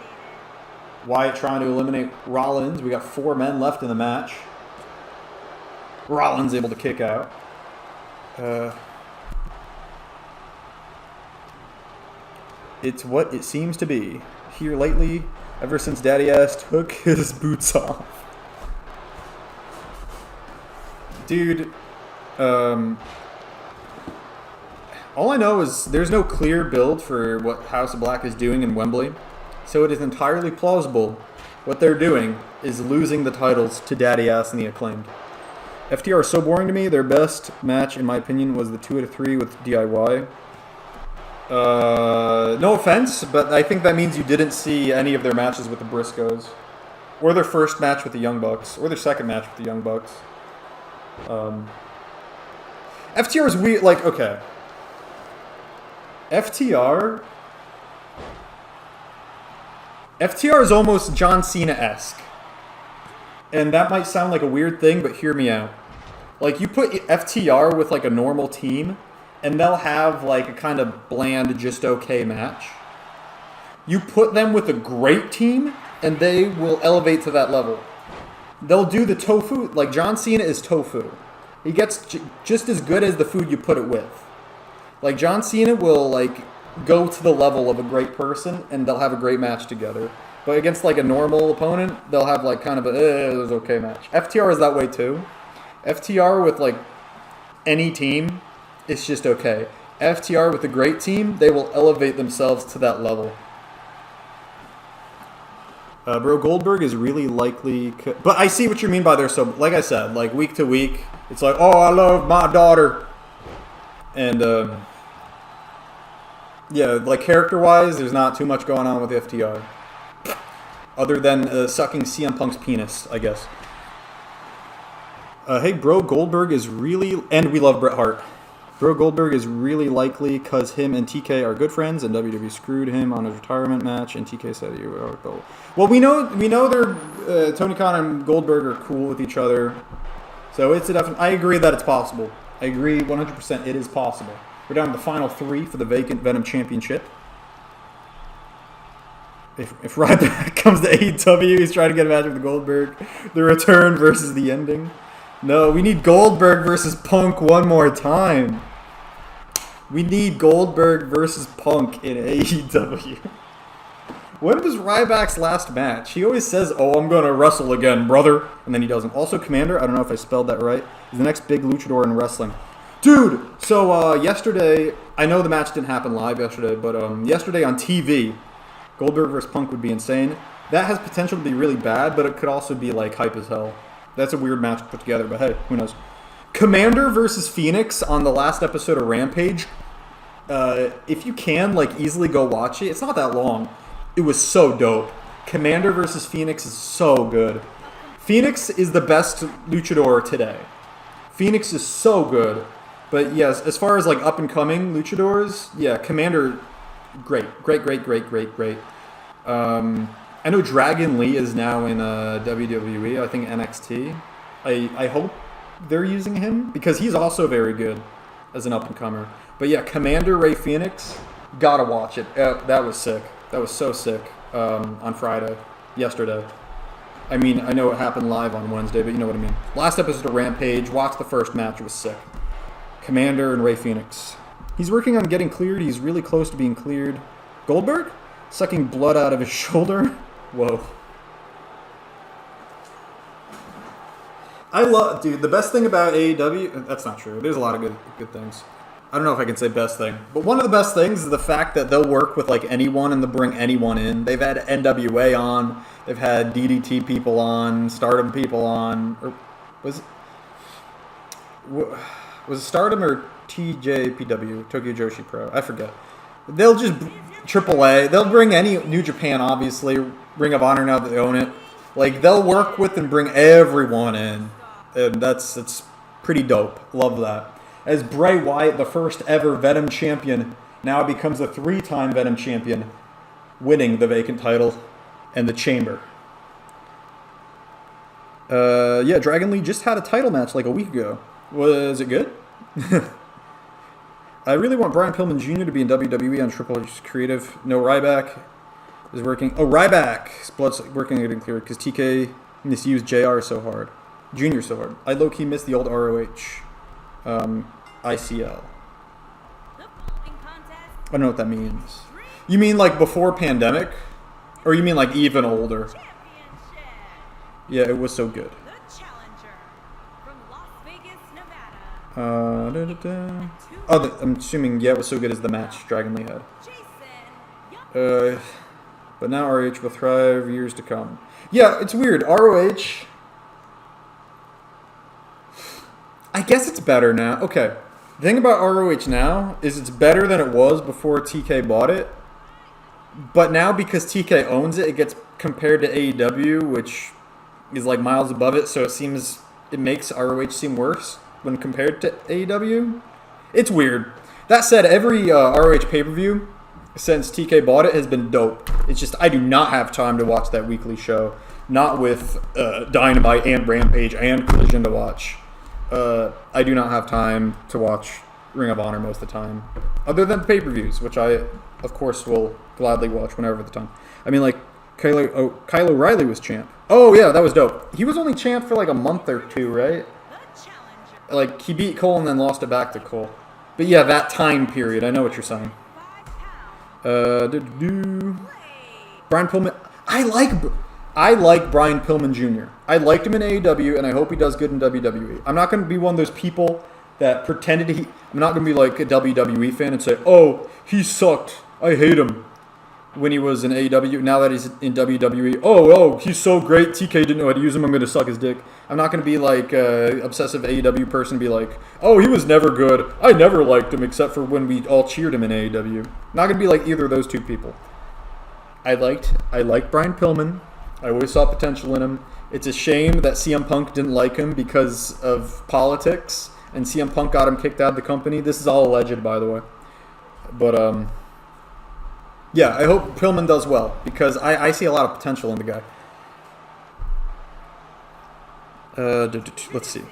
Wyatt trying to eliminate Rollins. We got 4 men left in the match. Rollins able to kick out. It's what it seems to be. Here lately, ever since Daddy Ass took his boots off. Dude, all I know is there's no clear build for what House of Black is doing in Wembley, so it is entirely plausible what they're doing is losing the titles to Daddy Ass and the Acclaimed. FTR is so boring to me. Their best match, in my opinion, was the 2 out of 3 with DIY. No offense, but I think that means you didn't see any of their matches with the Briscoes, or their first match with the Young Bucks, or their second match with the Young Bucks. FTR is weird. Like, okay, FTR is almost John Cena-esque, and that might sound like a weird thing, but hear me out. Like, you put FTR with like a normal team, and they'll have like a kind of bland, just okay match. You put them with a great team, and they will elevate to that level. They'll do the tofu. Like, John Cena is tofu. He gets just as good as the food you put it with. Like, John Cena will like go to the level of a great person, and they'll have a great match together. But against like a normal opponent, they'll have like kind of a it was okay match. FTR is that way too. FTR with like any team, it's just okay. FTR with a great team, they will elevate themselves to that level. Bro, Goldberg is really likely... But I see what you mean by there. So, like I said, like week to week, it's like, oh, I love my daughter. And, yeah, like character-wise, there's not too much going on with FTR. Other than sucking CM Punk's penis, I guess. Hey, bro, Goldberg is really... And we love Bret Hart. Bro, Goldberg is really likely because him and TK are good friends, and WWE screwed him on his retirement match, and TK said you are cool. Well, we know they're Tony Khan and Goldberg are cool with each other, so it's a definite. I agree that it's possible. I agree 100%. It is possible. We're down to the final 3 for the vacant Venom Championship. If Ryback comes to AEW, he's trying to get a match with Goldberg. The return versus the ending. No, we need Goldberg versus Punk one more time. We need Goldberg versus Punk in AEW. When was Ryback's last match? He always says, oh, I'm going to wrestle again, brother. And then he doesn't. Also, Commander, I don't know if I spelled that right, is the next big luchador in wrestling. Dude, so yesterday, I know the match didn't happen live yesterday, but yesterday on TV, Goldberg versus Punk would be insane. That has potential to be really bad, but it could also be like hype as hell. That's a weird match to put together, but hey, who knows. Commander versus Phoenix on the last episode of Rampage. If you can, like, easily go watch it. It's not that long. It was so dope. Commander versus Phoenix is so good. Phoenix is the best luchador today. Phoenix is so good. But yes, as far as like up and coming luchadors, yeah, Commander, great. I know Dragon Lee is now in WWE, I think NXT. I hope they're using him because he's also very good as an up and comer. But yeah, Commander Ray Phoenix, gotta watch it. That was sick. That was so sick on Friday, yesterday. I mean, I know it happened live on Wednesday, but you know what I mean. Last episode of Rampage, watch the first match, it was sick. Commander and Ray Phoenix. He's working on getting cleared. He's really close to being cleared. Goldberg? Sucking blood out of his shoulder? Whoa. I love... Dude, the best thing about AEW... That's not true. There's a lot of good things. I don't know if I can say best thing. But one of the best things is the fact that they'll work with like anyone and they'll bring anyone in. They've had NWA on. They've had DDT people on. Stardom people on. Or was it Stardom or TJPW? Tokyo Joshi Pro? I forget. They'll just... AAA. They'll bring any... New Japan, obviously. Ring of Honor now that they own it. Like, they'll work with and bring everyone in. And it's pretty dope. Love that. As Bray Wyatt, the first ever Venom champion, now becomes a 3-time Venom champion, winning the vacant title and the Chamber. Yeah, Dragon Lee just had a title match like a week ago. Was it good? I really want Brian Pillman Jr. to be in WWE on Triple H's creative. No, Ryback is working. Oh, Ryback's blood's working getting cleared because TK misused JR so hard. Junior so hard. I low-key miss the old ROH. ICL. I don't know what that means. You mean like before pandemic? Or you mean like even older? Yeah, it was so good. Oh, I'm assuming, yeah, it was so good as the match Dragon Lee had. But now ROH will thrive years to come. Yeah, it's weird. ROH... I guess it's better now. Okay. The thing about ROH now is it's better than it was before TK bought it. But now because TK owns it, it gets compared to AEW, which is like miles above it. So it makes ROH seem worse when compared to AEW. It's weird. That said, every ROH pay-per-view since TK bought it has been dope. It's just I do not have time to watch that weekly show. Not with Dynamite and Rampage and Collision to watch. I do not have time to watch Ring of Honor most of the time. Other than pay-per-views, which I, of course, will gladly watch whenever the time. I mean, like, Kyle O'Reilly was champ. Oh, yeah, that was dope. He was only champ for like a month or two, right? Like, he beat Cole and then lost it back to Cole. But yeah, that time period, I know what you're saying. Brian Pillman. I like Brian Pillman Jr. I liked him in AEW, and I hope he does good in WWE. I'm not going to be one of those people that pretended I'm not going to be like a WWE fan and say, oh, he sucked. I hate him. When he was in AEW, now that he's in WWE, oh, he's so great. TK didn't know how to use him. I'm going to suck his dick. I'm not going to be like an obsessive AEW person and be like, oh, he was never good. I never liked him except for when we all cheered him in AEW. Not going to be like either of those two people. I liked Brian Pillman. I always saw potential in him. It's a shame that CM Punk didn't like him because of politics, and CM Punk got him kicked out of the company. This is all alleged, by the way. But, yeah, I hope Pillman does well, because I see a lot of potential in the guy. Let's see.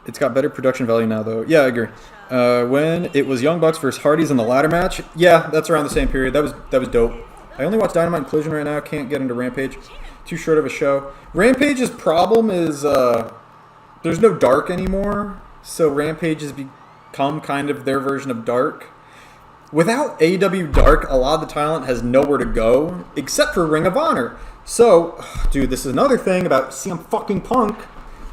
It's got better production value now, though. Yeah, I agree. When it was Young Bucks versus Hardys in the ladder match, yeah, that's around the same period. That was dope. I only watch Dynamite and Collision right now. Can't get into Rampage. Too short of a show. Rampage's problem is there's no Dark anymore, so Rampage has become kind of their version of Dark. Without AEW Dark, a lot of the talent has nowhere to go, except for Ring of Honor. So, dude, this is another thing about CM fucking Punk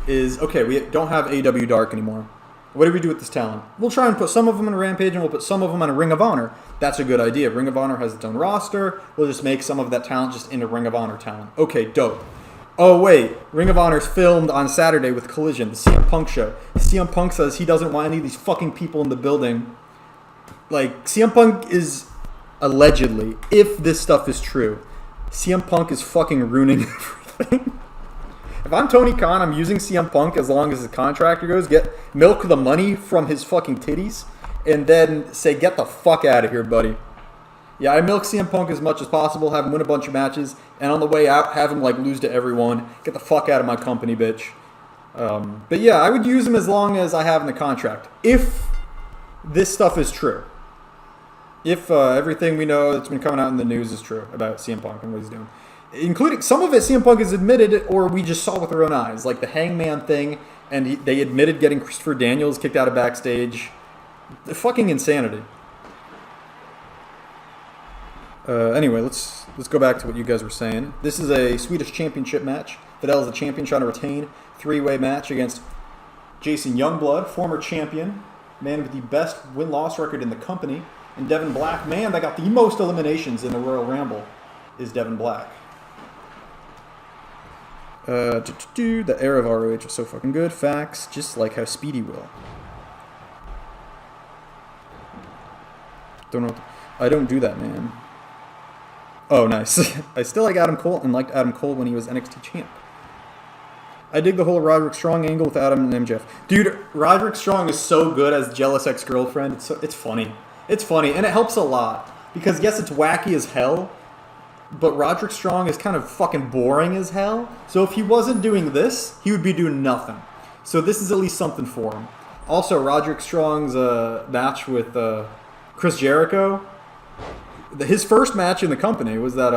is, okay, we don't have AEW Dark anymore. What do we do with this talent? We'll try and put some of them in a Rampage, and we'll put some of them on a Ring of Honor. That's a good idea. Ring of Honor has its own roster. We'll just make some of that talent just into Ring of Honor talent. Okay, dope. Oh, wait. Ring of Honor's filmed on Saturday with Collision, the CM Punk show. CM Punk says he doesn't want any of these fucking people in the building. Like, CM Punk is allegedly, if this stuff is true, CM Punk is fucking ruining everything. If I'm Tony Khan, I'm using CM Punk as long as his contractor goes. Milk the money from his fucking titties, and then say, get the fuck out of here, buddy. Yeah, I milk CM Punk as much as possible, have him win a bunch of matches, and on the way out, have him like lose to everyone. Get the fuck out of my company, bitch. But yeah, I would use him as long as I have in the contract. If this stuff is true. If everything we know that's been coming out in the news is true about CM Punk and what he's doing. Including some of it CM Punk has admitted, or we just saw with our own eyes. Like the Hangman thing, and they admitted getting Christopher Daniels kicked out of backstage. Fucking insanity. Anyway, let's go back to what you guys were saying. This is a Swedish Championship match. Fidel is the champion trying to retain. 3-way match against Jason Youngblood, former champion, man with the best win-loss record in the company, and Devin Black, man that got the most eliminations in the Royal Rumble, is Devin Black. The era of ROH was so fucking good. Facts, just like how Speedy will. Don't know. I don't do that, man. Oh, nice. I still like Adam Cole and liked Adam Cole when he was NXT champ. I dig the whole Roderick Strong angle with Adam and MJF. Dude, Roderick Strong is so good as jealous ex-girlfriend. It's funny. It's funny, and it helps a lot. Because, yes, it's wacky as hell, but Roderick Strong is kind of fucking boring as hell. So if he wasn't doing this, he would be doing nothing. So this is at least something for him. Also, Roderick Strong's match with Chris Jericho, his first match in the company was that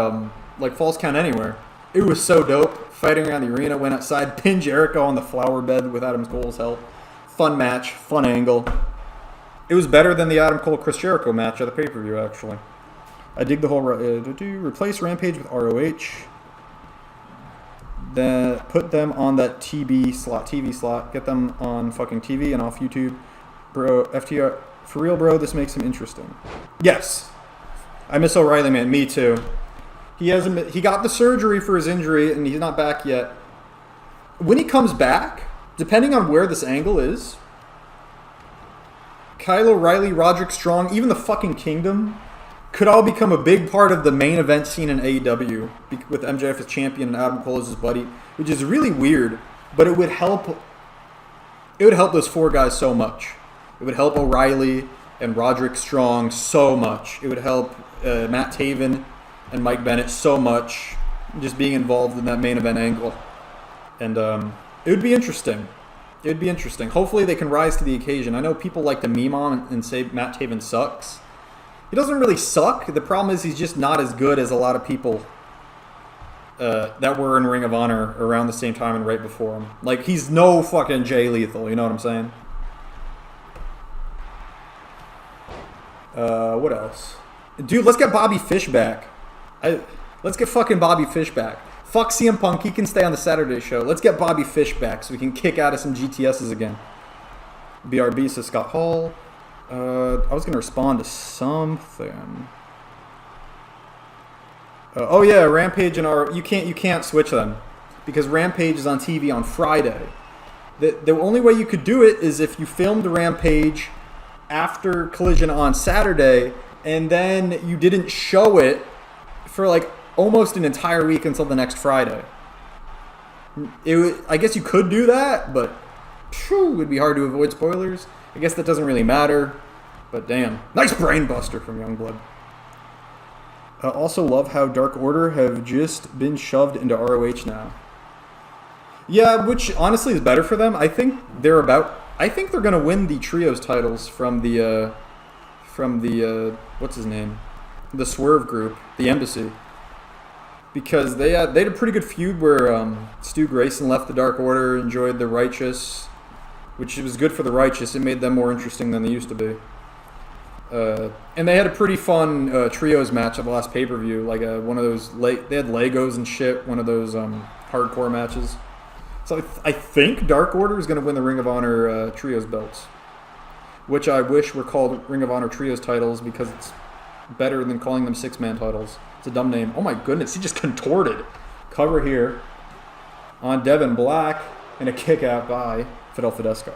like Falls Count Anywhere. It was so dope. Fighting around the arena, went outside, pinned Jericho on the flower bed with Adam Cole's help. Fun match, fun angle. It was better than the Adam Cole-Chris Jericho match at the pay-per-view, actually. I dig the whole... replace Rampage with ROH. Then put them on that TV slot. Get them on fucking TV and off YouTube. Bro, FTR... For real, bro, this makes him interesting. Yes. I miss O'Reilly, man. Me too. He got the surgery for his injury, and he's not back yet. When he comes back, depending on where this angle is, Kyle O'Reilly, Roderick Strong, even the fucking Kingdom could all become a big part of the main event scene in AEW with MJF as champion and Adam Cole as his buddy, which is really weird, but it would help. It would help those four guys so much. It would help O'Reilly and Roderick Strong so much. It would help Matt Taven and Mike Bennett so much, just being involved in that main event angle. And it would be interesting. It would be interesting. Hopefully they can rise to the occasion. I know people like to meme on and say Matt Taven sucks. He doesn't really suck. The problem is he's just not as good as a lot of people that were in Ring of Honor around the same time and right before him. Like, he's no fucking Jay Lethal, you know what I'm saying? What else? Dude, let's get Bobby Fish back. Let's get fucking Bobby Fish back. Fuck CM Punk, he can stay on the Saturday show. Let's get Bobby Fish back so we can kick out of some GTSs again. BRB says Scott Hall. I was going to respond to something. Oh yeah, Rampage and you can't switch them because Rampage is on TV on Friday. The only way you could do it is if you filmed Rampage after Collision on Saturday and then you didn't show it for like almost an entire week until the next Friday. I guess you could do that, but it would be hard to avoid spoilers. I guess that doesn't really matter, but damn. Nice brain buster from Youngblood. Also love how Dark Order have just been shoved into ROH now. Yeah, which honestly is better for them. I think they're going to win the Trios titles from the what's his name? The Swerve group, the Embassy. Because they had a pretty good feud where Stu Grayson left the Dark Order, enjoyed the Righteous, which was good for the Righteous. It made them more interesting than they used to be. And they had a pretty fun trios match at the last pay-per-view, like one of those, they had Legos and shit, one of those hardcore matches. So I think Dark Order is going to win the Ring of Honor trios belts, which I wish were called Ring of Honor trios titles because it's better than calling them six-man titles. It's a dumb name. Oh my goodness, he just contorted. Cover here on Devin Black and a kick out by Fidel Fidescar.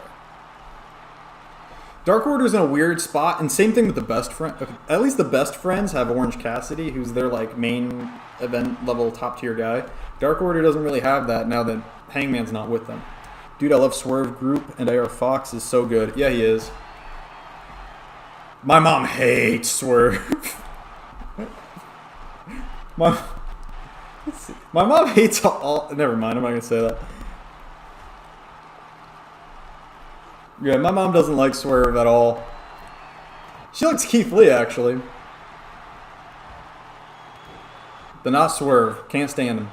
Dark Order's in a weird spot, and same thing with the best friend. At least the best friends have Orange Cassidy, who's their like main event level top tier guy. Dark Order doesn't really have that now that Hangman's not with them. Dude, I love Swerve Group, and AR Fox is so good. Yeah, he is. My mom hates Swerve. my mom hates all. Never mind, I'm not gonna say that. Yeah, my mom doesn't like Swerve at all. She likes Keith Lee, actually. But not Swerve. Can't stand him.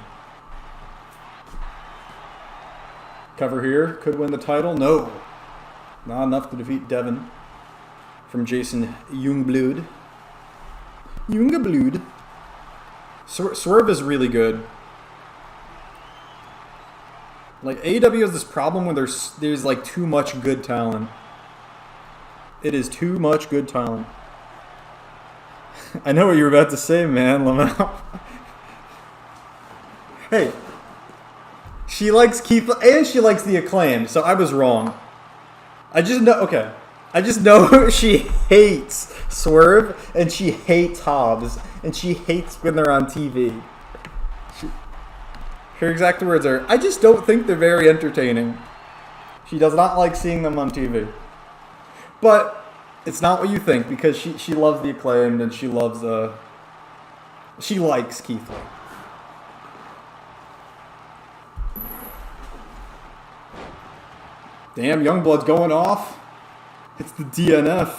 Cover here. Could win the title. No. Not enough to defeat Devin. From Jason Youngblood. Youngblood. Swerve is really good. Like, AEW has this problem where there's like too much good talent. It is too much good talent. I know what you were about to say, man, Lamau. Hey. She likes Keith, and she likes the Acclaimed, so I was wrong. I just know she hates Swerve, and she hates Hobbs, and she hates when they're on TV. Her exact words are, I just don't think they're very entertaining. She does not like seeing them on TV. But it's not what you think, because she loves the Acclaimed, and she loves, she likes Keith Lee. Damn, Youngblood's going off. It's the DNF.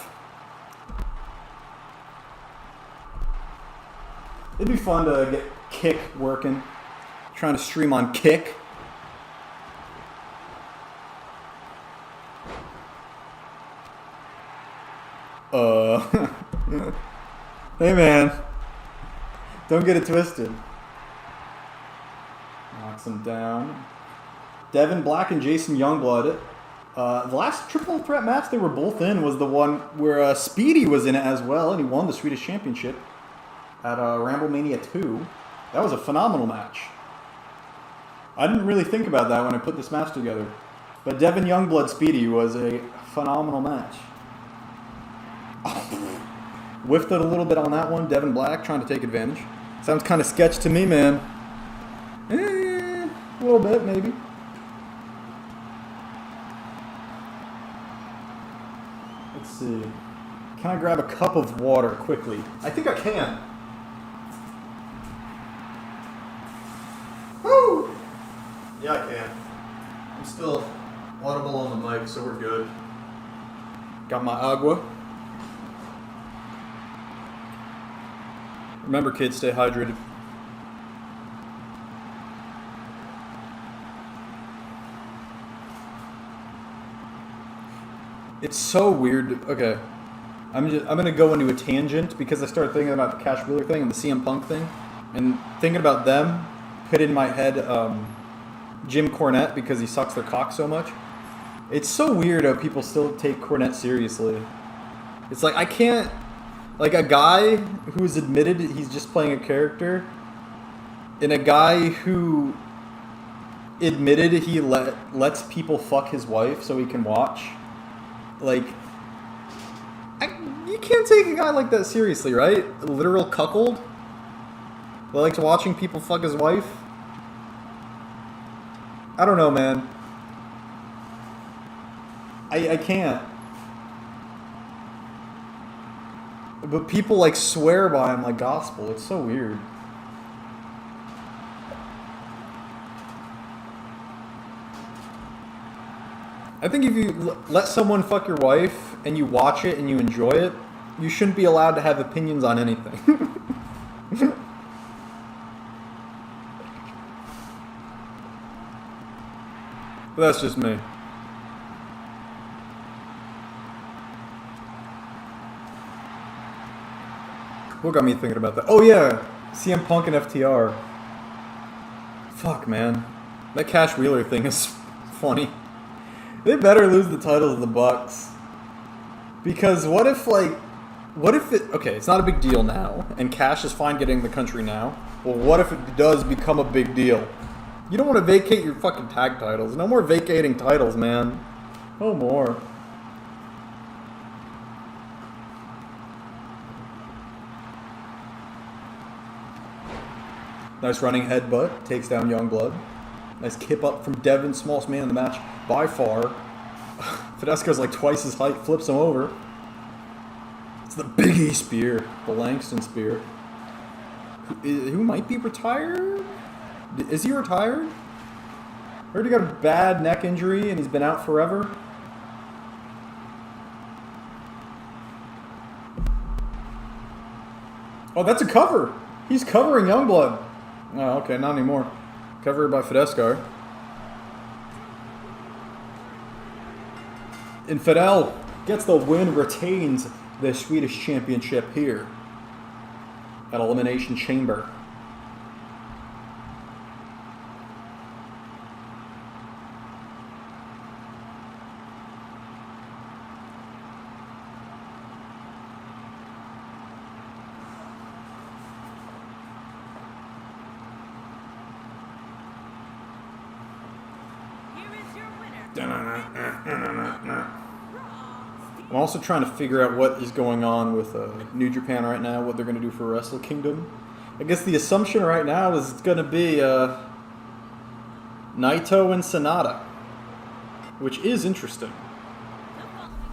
It'd be fun to get Kick working. Trying to stream on Kick. Hey man. Don't get it twisted. Knocks him down. Devin Black and Jason Youngblood. The last triple threat match they were both in was the one where Speedy was in it as well, and he won the Swedish Championship at Ramblemania 2. That was a phenomenal match. I didn't really think about that when I put this match together. But Devin Youngblood Speedy was a phenomenal match. Whiffed it a little bit on that one. Devin Black trying to take advantage. Sounds kind of sketch to me, man. A little bit, maybe. Let's see. Can I grab a cup of water quickly? I think I can. Woo! Yeah, I can. I'm still audible on the mic, so we're good. Got my agua. Remember, kids, stay hydrated. It's so weird. Okay, I'm gonna go into a tangent because I started thinking about the Cash Wheeler thing and the CM Punk thing, and thinking about them put in my head Jim Cornette because he sucks their cock so much. It's so weird how people still take Cornette seriously. It's like I can't. Like a guy who's admitted he's just playing a character, and a guy who admitted he lets people fuck his wife so he can watch. Like, you can't take a guy like that seriously, right? A literal cuckold that likes watching people fuck his wife. I don't know, man. I can't. But people like swear by him like gospel. It's so weird. I think if you let someone fuck your wife and you watch it and you enjoy it, you shouldn't be allowed to have opinions on anything. But that's just me. What got me thinking about that? Oh yeah, CM Punk and FTR. Fuck, man. That Cash Wheeler thing is funny. They better lose the title to the Bucks. Because what if okay, it's not a big deal now, and Cash is fine getting the country now. Well, what if it does become a big deal? You don't want to vacate your fucking tag titles. No more vacating titles, man. No more. Nice running headbutt. Takes down Youngblood. Nice kip up from Devin. Smallest man in the match by far. Fidesco's like twice his height. Flips him over. It's the Big E spear. The Langston spear. Who might be retired? Is he retired? I heard he got a bad neck injury and he's been out forever. Oh, that's a cover. He's covering Youngblood. Oh, okay, not anymore. Covered by Fidesco. Infidel gets the win, retains the Swedish championship here at Elimination Chamber. I'm also trying to figure out what is going on with New Japan right now, what they're going to do for Wrestle Kingdom. I guess the assumption right now is it's going to be Naito and Sonata, which is interesting.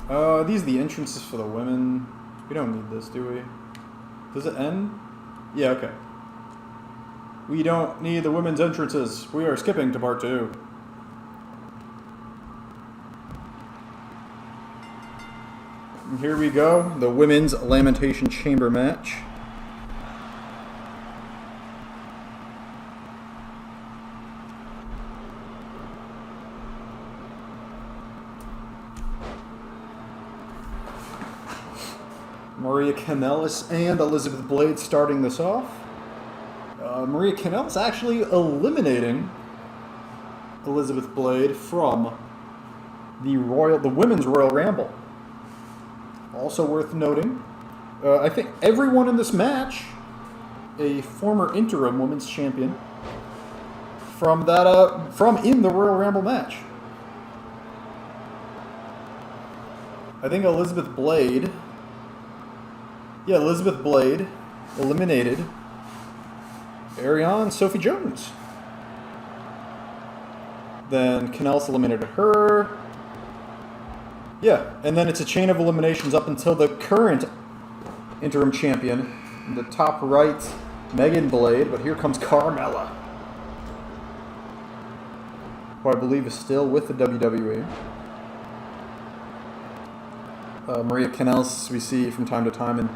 These are the entrances for the women. We don't need this, do we? Does it end? Yeah, okay. We don't need the women's entrances. We are skipping to part 2. And here we go, the women's Lamentation Chamber match. Maria Kanellis and Elizabeth Blade starting this off. Maria Kanellis actually eliminating Elizabeth Blade from the Women's Royal Rumble. Also worth noting, I think everyone in this match, a former interim women's champion from in the Royal Rumble match. I think Elizabeth Blade eliminated Sophie Jones. Then Kanellis eliminated her. Yeah, and then it's a chain of eliminations up until the current interim champion, in the top right, Megan Blade, but here comes Carmella, who I believe is still with the WWE. Maria Kanellis we see from time to time in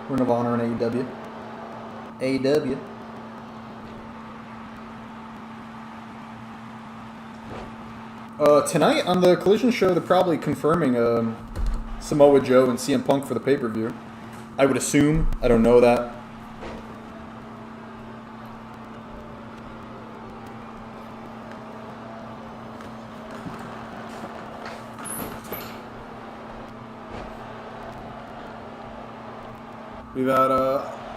Ring of Honor and AEW. Tonight on the Collision show, they're probably confirming Samoa Joe and CM Punk for the pay-per-view. I would assume. I don't know that. We've had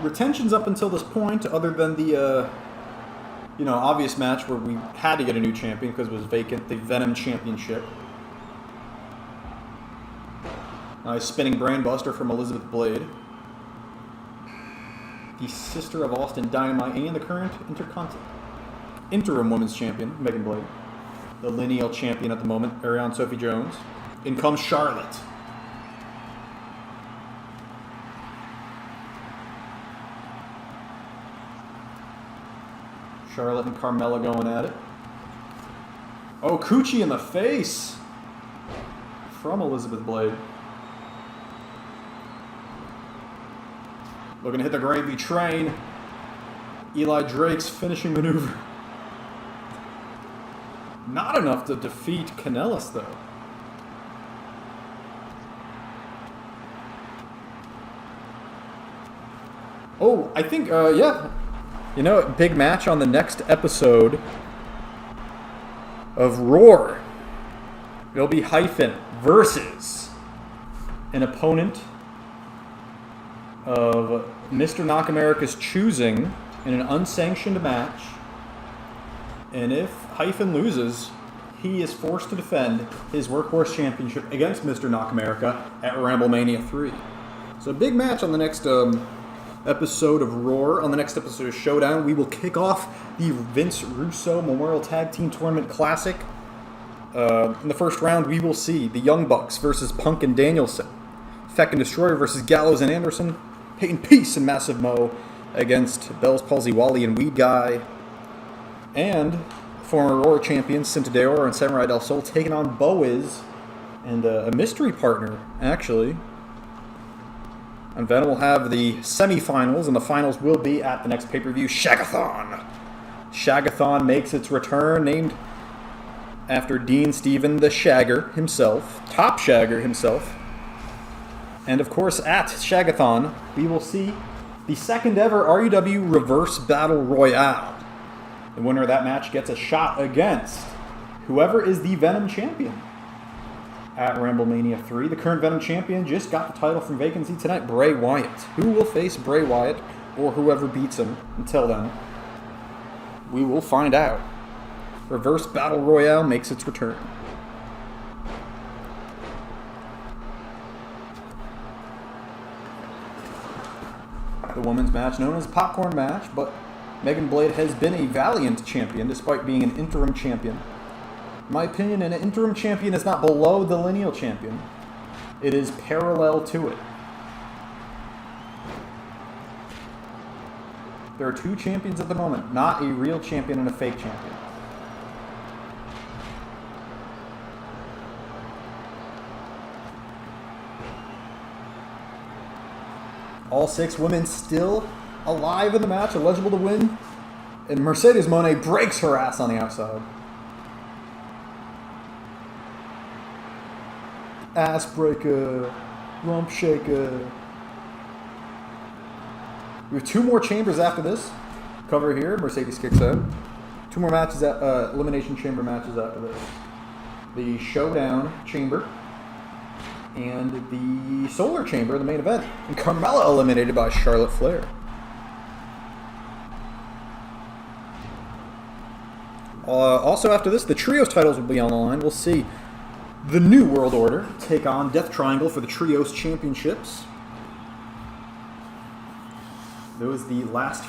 retentions up until this point, other than the obvious match where we had to get a new champion because it was vacant, the Venom Championship. Nice spinning brainbuster from Elizabeth Blade, the sister of Austin Dynamite and the current interim women's champion, Megan Blade. The lineal champion at the moment, Sophie Jones. In comes Charlotte. Charlotte and Carmella going at it. Oh, Coochie in the face from Elizabeth Blade. Looking to hit the gravy train. Eli Drake's finishing maneuver. Not enough to defeat Kanellis, though. Oh, I think, yeah. Big match on the next episode of Roar. It'll be Hyphen versus an opponent of Mr. Knock America's choosing in an unsanctioned match. And if Hyphen loses, he is forced to defend his Workhorse Championship against Mr. Knock America at WrestleMania 3. So a big match on the next episode of Roar. On the next episode of Showdown, we will kick off the Vince Russo Memorial Tag Team Tournament Classic. In the first round, we will see the Young Bucks versus Punk and Danielson, Feck and Destroyer versus Gallows and Anderson, Peyton Peace and Massive Mo against Bell's Palsy Wally and Weed Guy, and former Roar champions Cinta de Oro and Samurai del Sol taking on Bowiz and a mystery partner, actually. And then we'll have the semifinals, and the finals will be at the next pay-per-view, Shagathon. Shagathon makes its return, named after Dean Stephen the Shagger himself, Top Shagger himself. And of course, at Shagathon, we will see the second ever RUW Reverse Battle Royale. The winner of that match gets a shot against whoever is the Venom champion. At Ramblemania 3, the current Venom champion just got the title from vacancy tonight, Bray Wyatt. Who will face Bray Wyatt, or whoever beats him? Until then, we will find out. Reverse Battle Royale makes its return. The women's match, known as Popcorn Match, but Megan Blade has been a Valiant champion despite being an interim champion. In my opinion, an interim champion is not below the lineal champion. It is parallel to it. There are two champions at the moment, not a real champion and a fake champion. All 6 women still alive in the match, eligible to win. And Mercedes Moné breaks her ass on the outside. Ass breaker, rump shaker. We have 2 more chambers after this. Cover here, Mercedes kicks out. 2 more matches, Elimination Chamber matches after this. The Showdown Chamber and the Solar Chamber, the main event. And Carmella eliminated by Charlotte Flair. Also after this, the Trios titles will be on the line. We'll see the New World Order take on Death Triangle for the Trios Championships. Those are the last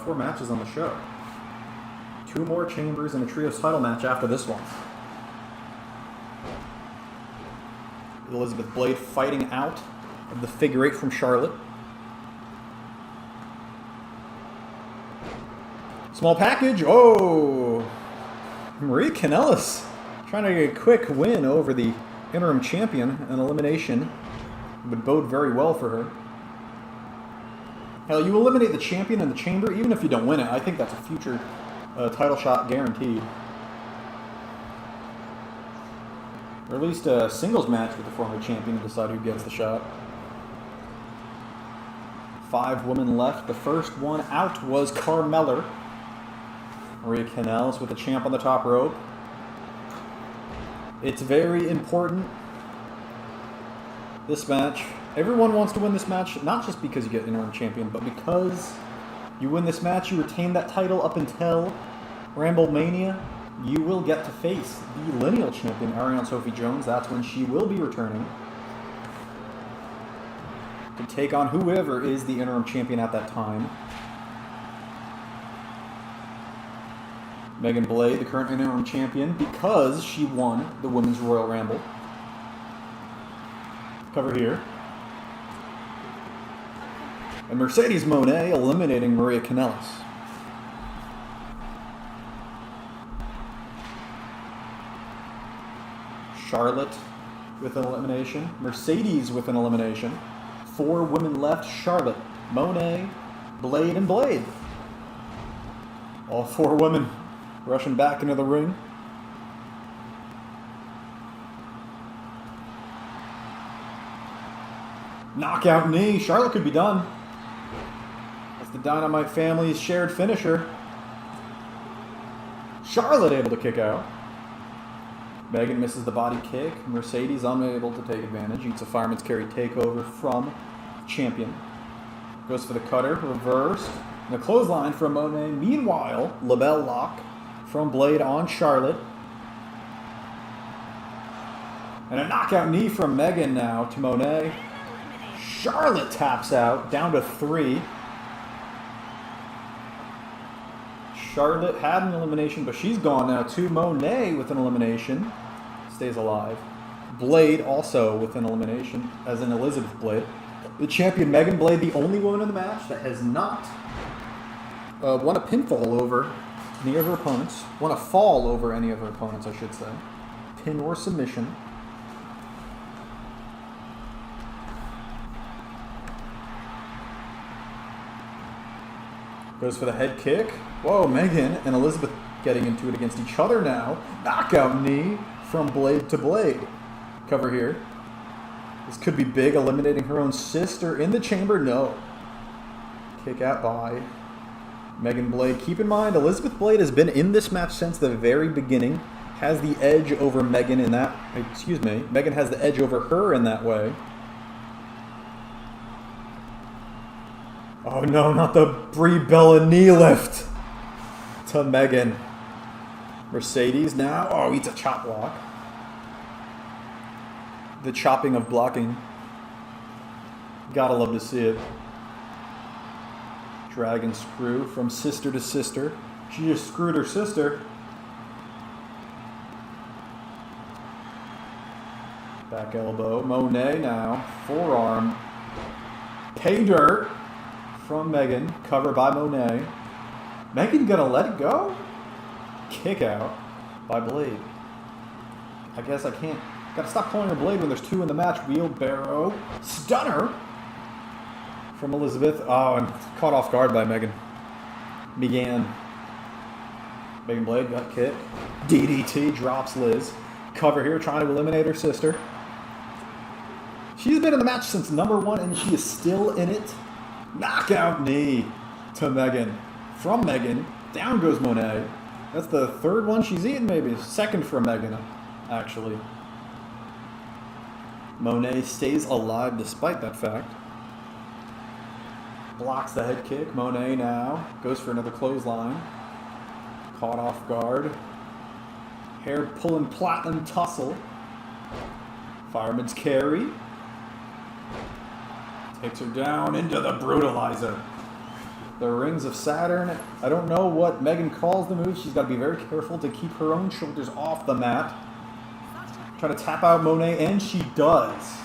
4 matches on the show. 2 more chambers and a Trios title match after this one. Elizabeth Blade fighting out of the figure 8 from Charlotte. Small package. Oh! Maria Kanellis trying to get a quick win over the interim champion. An elimination would bode very well for her. Hell, you eliminate the champion in the chamber, even if you don't win it. I think that's a future title shot guaranteed. Or at least a singles match with the former champion to decide who gets the shot. 5 women left. The first one out was Carmella. Maria Kanellis with the champ on the top rope. It's very important, this match. Everyone wants to win this match, not just because you get interim champion, but because you win this match, you retain that title up until Ramblemania. You will get to face the lineal champion, Ariane Sophie Jones. That's when she will be returning to take on whoever is the interim champion at that time. Megan Blade, the current interim champion, because she won the Women's Royal Rumble. Cover here. And Mercedes Moné eliminating Maria Kanellis. Charlotte with an elimination. Mercedes with an elimination. 4 women left. Charlotte, Moné, Blade, and Blade. All 4 women rushing back into the ring. Knockout knee. Charlotte could be done. That's the Dynamite family's shared finisher. Charlotte able to kick out. Megan misses the body kick. Mercedes unable to take advantage. Eats a fireman's carry takeover from champion. Goes for the cutter. Reversed. And a clothesline from Moné. Meanwhile, LaBelle lock from Blade on Charlotte. And a knockout knee from Megan now to Moné. Charlotte taps out, down to 3. Charlotte had an elimination, but she's gone now to Monet with an elimination. Stays alive. Blade also with an elimination, as in Elizabeth Blade. The champion Megan Blade, the only woman in the match that has not won a pinfall over any of her opponents. Won a fall over any of her opponents, I should say. Pin or submission. Goes for the head kick. Whoa, Megan and Elizabeth getting into it against each other now. Knockout knee from Blade to Blade. Cover here. This could be big, eliminating her own sister in the chamber. No. Kick out by Megan Blade. Keep in mind, Elizabeth Blade has been in this match since the very beginning. Has the edge over Megan in that... Excuse me. Megan has the edge over her in that way. Oh no, not the Brie Bella knee lift to Megan. Mercedes now. Oh, eats a chop block. The chopping of blocking. Gotta love to see it. Dragon screw from sister to sister. She just screwed her sister. Back elbow. Monet now. Forearm. Pay dirt from Megan. Cover by Monet. Megan gonna let it go? Kick out by Blade. I guess I can't. Gotta stop calling her Blade when there's two in the match. Wheelbarrow. Stunner from Elizabeth. Oh, and caught off guard by Megan. Megan Blade got kicked. DDT drops Liz. Cover here, trying to eliminate her sister. She's been in the match since number 1, and she is still in it. Knockout knee to Megan. From Megan, down goes Monet. That's the third one she's eaten, maybe. Second for Megan, actually. Monet stays alive despite that fact. Blocks the head kick. Monet now goes for another clothesline. Caught off guard. Hair pulling platinum tussle. Fireman's carry. Takes her down into the brutalizer. The Rings of Saturn. I don't know what Megan calls the move. She's got to be very careful to keep her own shoulders off the mat. Try to tap out Monet, and she does.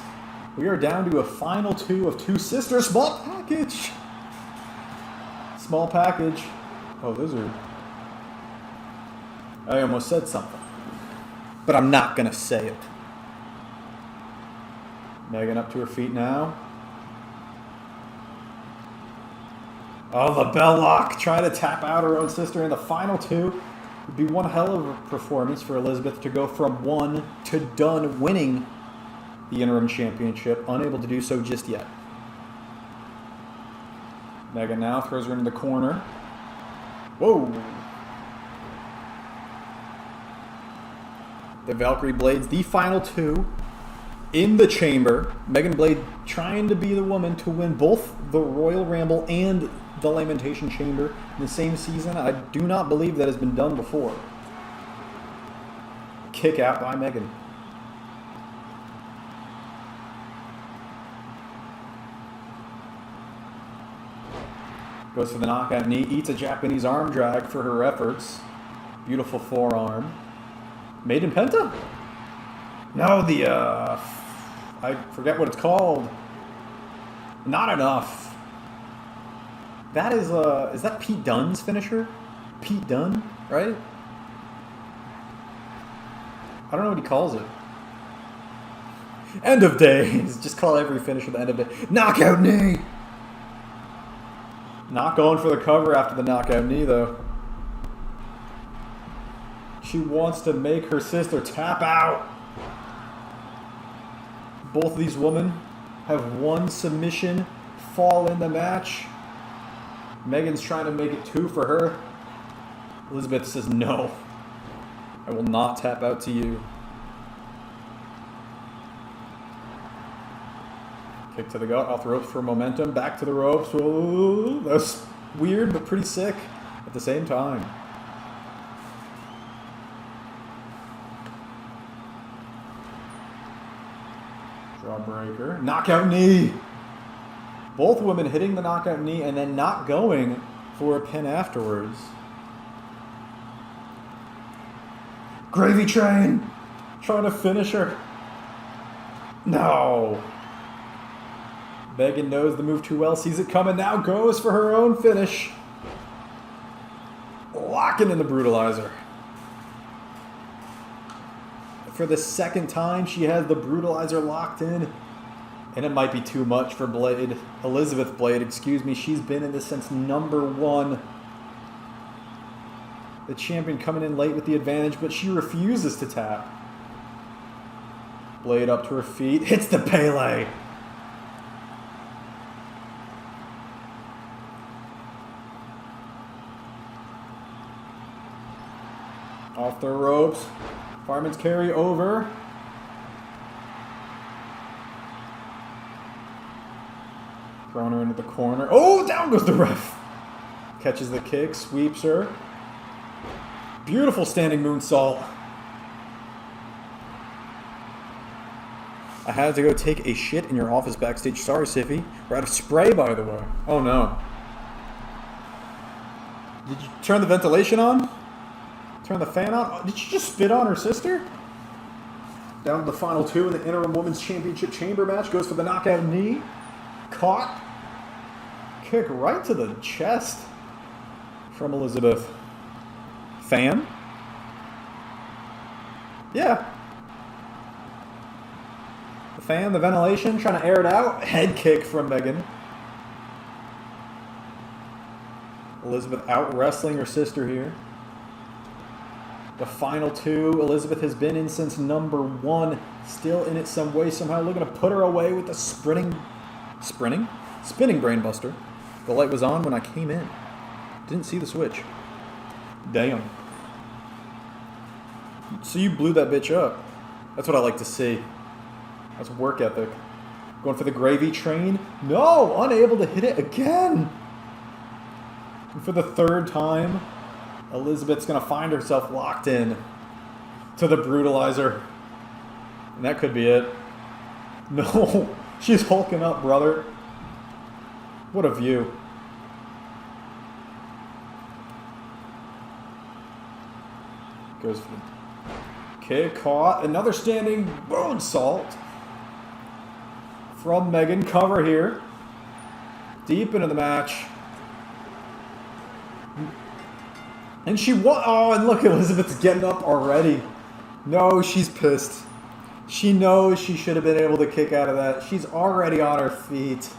We are down to a final 2 of 2 sisters. Small package. Small package. Oh, those are... I almost said something. But I'm not going to say it. Megan up to her feet now. Oh, the bell lock. Trying to tap out her own sister in the final 2. Would be one hell of a performance for Elizabeth to go from 1 to done winning the interim championship. Unable to do so just yet. Megan now throws her into the corner. Whoa. The Valkyrie Blades, the final 2 in the chamber. Megan Blade trying to be the woman to win both the Royal Rumble and the Lamentation Chamber in the same season. I do not believe that has been done before. Kick out by Megan. Goes for the knockout knee. Eats a Japanese arm drag for her efforts. Beautiful forearm. Maiden Penta? No, the, I forget what it's called. Not enough. That is that Pete Dunne's finisher? Pete Dunne, right? I don't know what he calls it. End of days. Just call every finisher the end of day. Knockout knee! Not going for the cover after the knockout knee, though. She wants to make her sister tap out. Both of these women have one submission fall in the match. Megan's trying to make it 2 for her. Elizabeth says, no. I will not tap out to you. Kick to the gut, off the ropes for momentum. Back to the ropes. Whoa, that's weird, but pretty sick at the same time. Jawbreaker. Knockout knee. Both women hitting the knockout knee and then not going for a pin afterwards. Gravy train! Trying to finish her. No. Megan knows the move too well, sees it coming, now goes for her own finish. Locking in the brutalizer. For the second time, she has the brutalizer locked in. And it might be too much for Blade. Elizabeth Blade, excuse me. She's been in this since number 1. The champion coming in late with the advantage, but she refuses to tap. Blade up to her feet, hits the Pele. Off the ropes. Fireman's carry over. Throwing her into the corner. Oh, down goes the ref. Catches the kick, sweeps her. Beautiful standing moonsault. I had to go take a shit in your office backstage. Sorry, Siffy. We're out of spray, by the way. Oh, no. Did you turn the ventilation on? Turn the fan on? Did you just spit on her sister? Down to the final 2 in the interim women's championship chamber match. Goes for the knockout knee. Caught. Kick right to the chest from Elizabeth. Fan? Yeah. The fan, the ventilation, trying to air it out. Head kick from Megan. Elizabeth out wrestling her sister here. The final 2, Elizabeth has been in since number 1. Still in it some way, somehow. Looking to put her away with the spinning brainbuster. The light was on when I came in. Didn't see the switch. Damn. So you blew that bitch up. That's what I like to see. That's work ethic. Going for the gravy train. No! Unable to hit it again! And for the 3rd time, Elizabeth's going to find herself locked in to the brutalizer. And that could be it. No. She's hulking up, brother. What a view. Goes for the kick, caught. Another standing moonsault from Megan. Cover here. Deep into the match. And she won. Oh, and look, Elizabeth's getting up already. No, she's pissed. She knows she should have been able to kick out of that. She's already on her feet.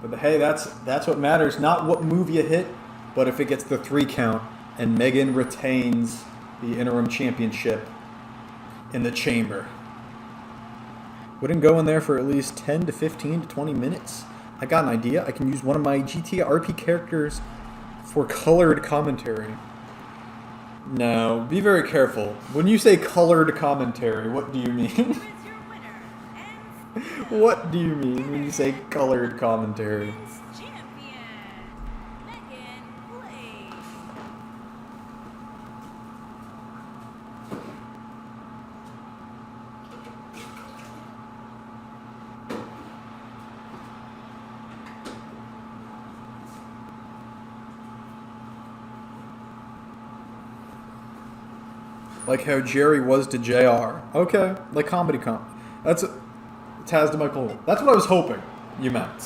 But hey, that's what matters. Not what move you hit, but if it gets the 3 count. And Megan retains the interim championship in the chamber. Wouldn't go in there for at least 10 to 15 to 20 minutes. I got an idea. I can use one of my GTRP characters for colored commentary. No, be very careful. When you say colored commentary, what do you mean? What do you mean when you say colored commentary? Like how Jerry was to JR. Okay, like comedy comp. That's Taz to Michael. That's what I was hoping you meant.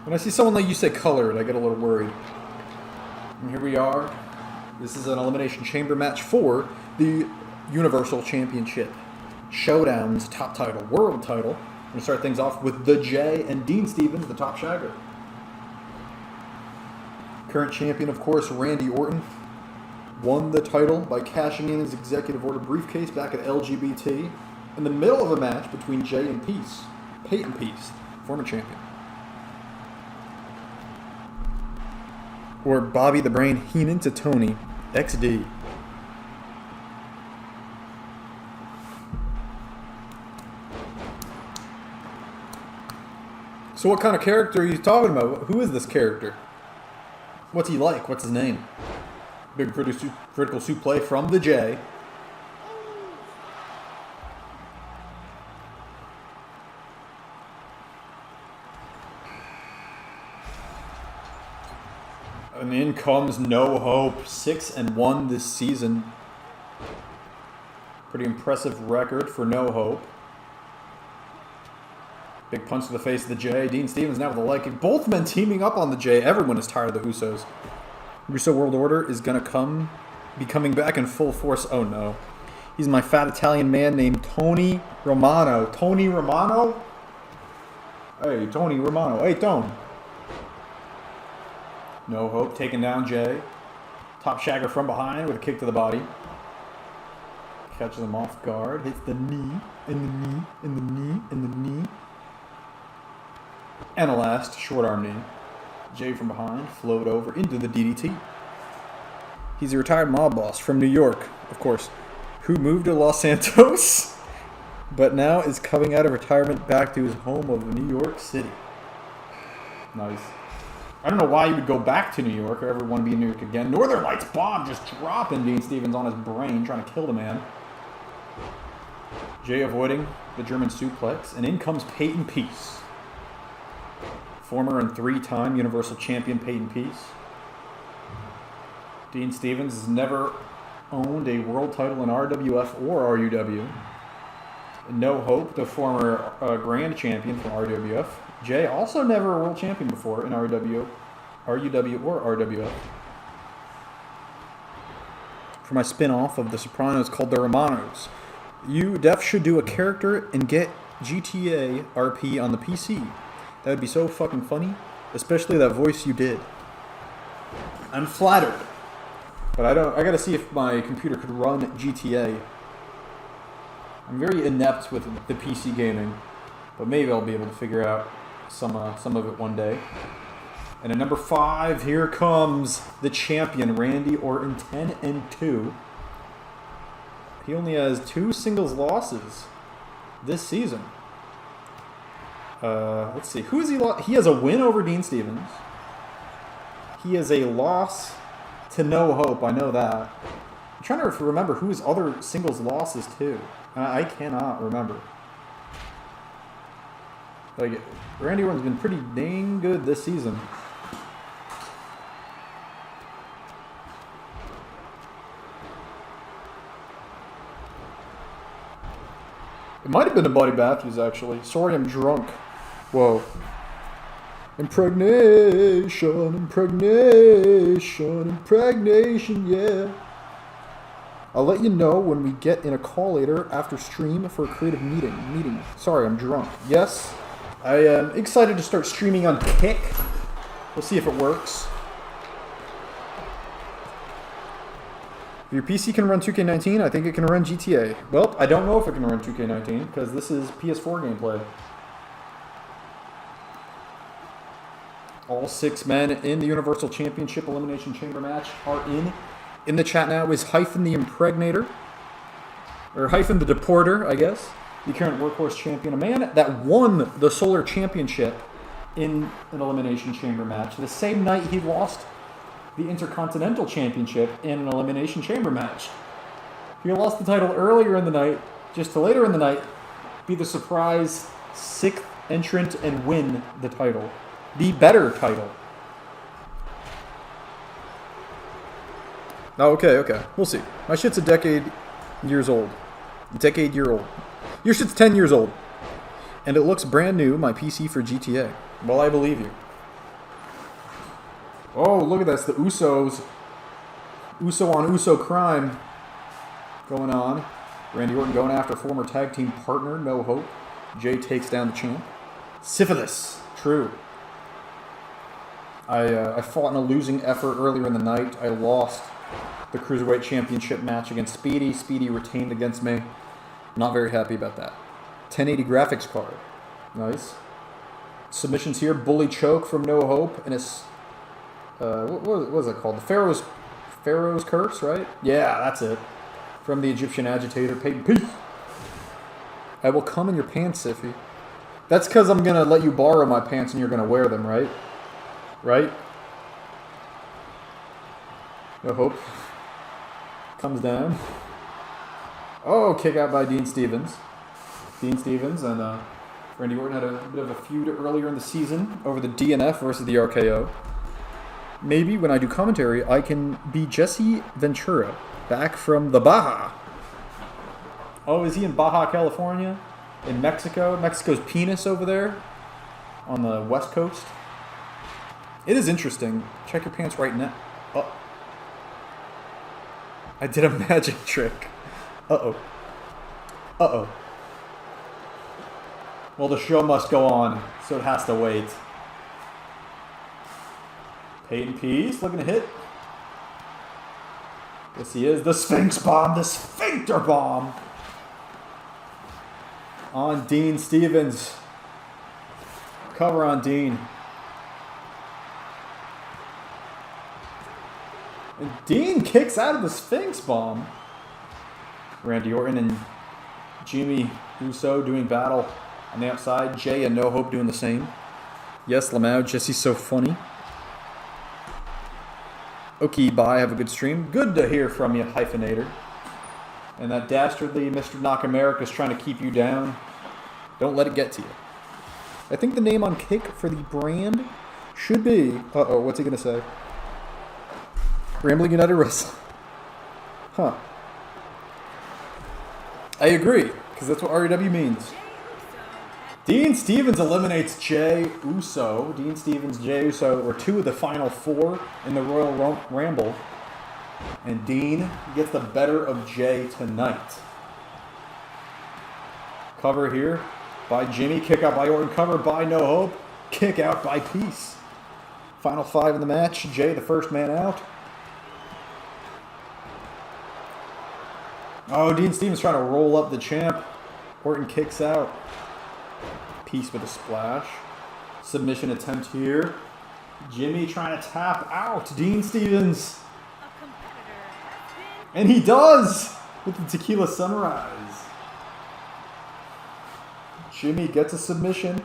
When I see someone like you say colored, I get a little worried. And here we are. This is an Elimination Chamber match for the Universal Championship. Showdown's top title, world title. We're going to start things off with the J and Dean Stevens, the top shagger. Current champion, of course, Randy Orton. Won the title by cashing in his executive order briefcase back at LGBT in the middle of a match between Jay and Peace. Peyton Peace, former champion. Or Bobby the Brain Heenan to Tony, XD. So what kind of character are you talking about? Who is this character? What's he like? What's his name? Big critical suplex from the J. An comes No Hope, 6-1 this season. Pretty impressive record for No Hope. Big punch to the face of the J. Dean Stevens now with a leg kick. Both men teaming up on the J. Everyone is tired of the Usos. Russo World Order is going to be coming back in full force. Oh no. He's my fat Italian man named Tony Romano. Tony Romano? Hey, Tony Romano. Hey, Tone. No Hope taking down Jay. Top shagger from behind with a kick to the body. Catches him off guard. Hits the knee, and the knee, and the knee, and the knee. And a last short arm knee. Jay from behind flowed over into the DDT. He's a retired mob boss from New York, of course, who moved to Los Santos, but now is coming out of retirement back to his home of New York City. Nice. I don't know why you would go back to New York or ever want to be in New York again. Northern Lights bomb just dropping Dean Stevens on his brain, trying to kill the man. Jay avoiding the German suplex, and in comes Peyton Peace. Former and 3-time Universal Champion Peyton Peace. Dean Stevens has never owned a world title in RWF or RUW. No Hope, the former Grand Champion from RWF. Jay, also never a world champion before in RUW or RWF. For my spin-off of The Sopranos called The Romanos, you def should do a character and get GTA RP on the PC. That would be so fucking funny, especially that voice you did. I'm flattered, but I gotta see if my computer could run GTA. I'm very inept with the PC gaming, but maybe I'll be able to figure out some of it one day. And at number 5, here comes the champion, Randy Orton, 10-2. He only has 2 singles losses this season. Let's see. Who is he? He has a win over Dean Stevens. He has a loss to No Hope. I know that. I'm trying to remember who his other singles losses to. I cannot remember. Like, Randy Orton's been pretty dang good this season. It might have been a Buddy Matthews, actually. Sorry, I'm drunk. Whoa. Impregnation, impregnation, impregnation, yeah. I'll let you know when we get in a call later after stream for a creative meeting. Sorry, I'm drunk. Yes, I am excited to start streaming on Kick. We'll see if it works. If your PC can run 2K19, I think it can run GTA. Well, I don't know if it can run 2K19 because this is PS4 gameplay. All 6 men in the Universal Championship Elimination Chamber match are in. In the chat now is Hyphen the Impregnator. Or Hyphen the Deporter, I guess. The current Workhorse Champion. A man that won the Solar Championship in an Elimination Chamber match. The same night he lost the Intercontinental Championship in an Elimination Chamber match. He lost the title earlier in the night, just to later in the night be the surprise 6th entrant and win the title. The better title. Oh, okay. We'll see. My shit's a decade-years old. Decade-year-old. Your shit's 10 years old. And it looks brand new, my PC for GTA. Well, I believe you. Oh, look at this. The Usos. Uso on Uso crime going on. Randy Orton going after former tag team partner, No Hope. Jay takes down the champ. Syphilis. True. I fought in a losing effort earlier in the night. I lost the Cruiserweight Championship match against Speedy. Speedy retained against me. Not very happy about that. 1080 graphics card. Nice. Submissions here. Bully choke from No Hope. And it's... what was it called? The Pharaoh's Curse, right? Yeah, that's it. From the Egyptian agitator, Peyton Peace. I will come in your pants, Siffy. That's because I'm going to let you borrow my pants and you're going to wear them, right? Right? No Hope. Comes down. Oh, kick out by Dean Stevens. Dean Stevens and Randy Orton had a bit of a feud earlier in the season over the DNF versus the RKO. maybe when I do commentary, I can be Jesse Ventura, back from the Baja. Oh, is he in Baja, California? In Mexico? Mexico's penis over there? On the west coast? It is interesting. Check your pants right now. Oh. I did a magic trick. Uh-oh. Uh-oh. Well, the show must go on, so it has to wait. Peyton Peace looking to hit. Yes, he is. The Sphinx Bomb. The Sphincter Bomb. On Dean Stevens. Cover on Dean. And Dean kicks out of the Sphinx Bomb. Randy Orton and Jimmy Uso doing battle on the outside. Jay and No Hope doing the same. Yes, Lamau, Jesse's so funny. Okay, bye. Have a good stream. Good to hear from you, Hyphenator. And that dastardly Mr. Knock America is trying to keep you down. Don't let it get to you. I think the name on Kick for the brand should be... Uh-oh, what's he going to say? Rambling United Wrestling. Huh. I agree, because that's what RUW means. Dean Stevens eliminates Jay Uso. Dean Stevens, Jay Uso were two of the final four in the Royal Rumble. And Dean gets the better of Jay tonight. Cover here by Jimmy. Kick out by Orton. Cover by No Hope. Kick out by Peace. Final five in the match. Jay, the first man out. Oh, Dean Stevens trying to roll up the champ. Orton kicks out. Peace with a splash. Submission attempt here. Jimmy trying to tap out Dean Stevens. And he does! With the Tequila Sunrise. Jimmy gets a submission.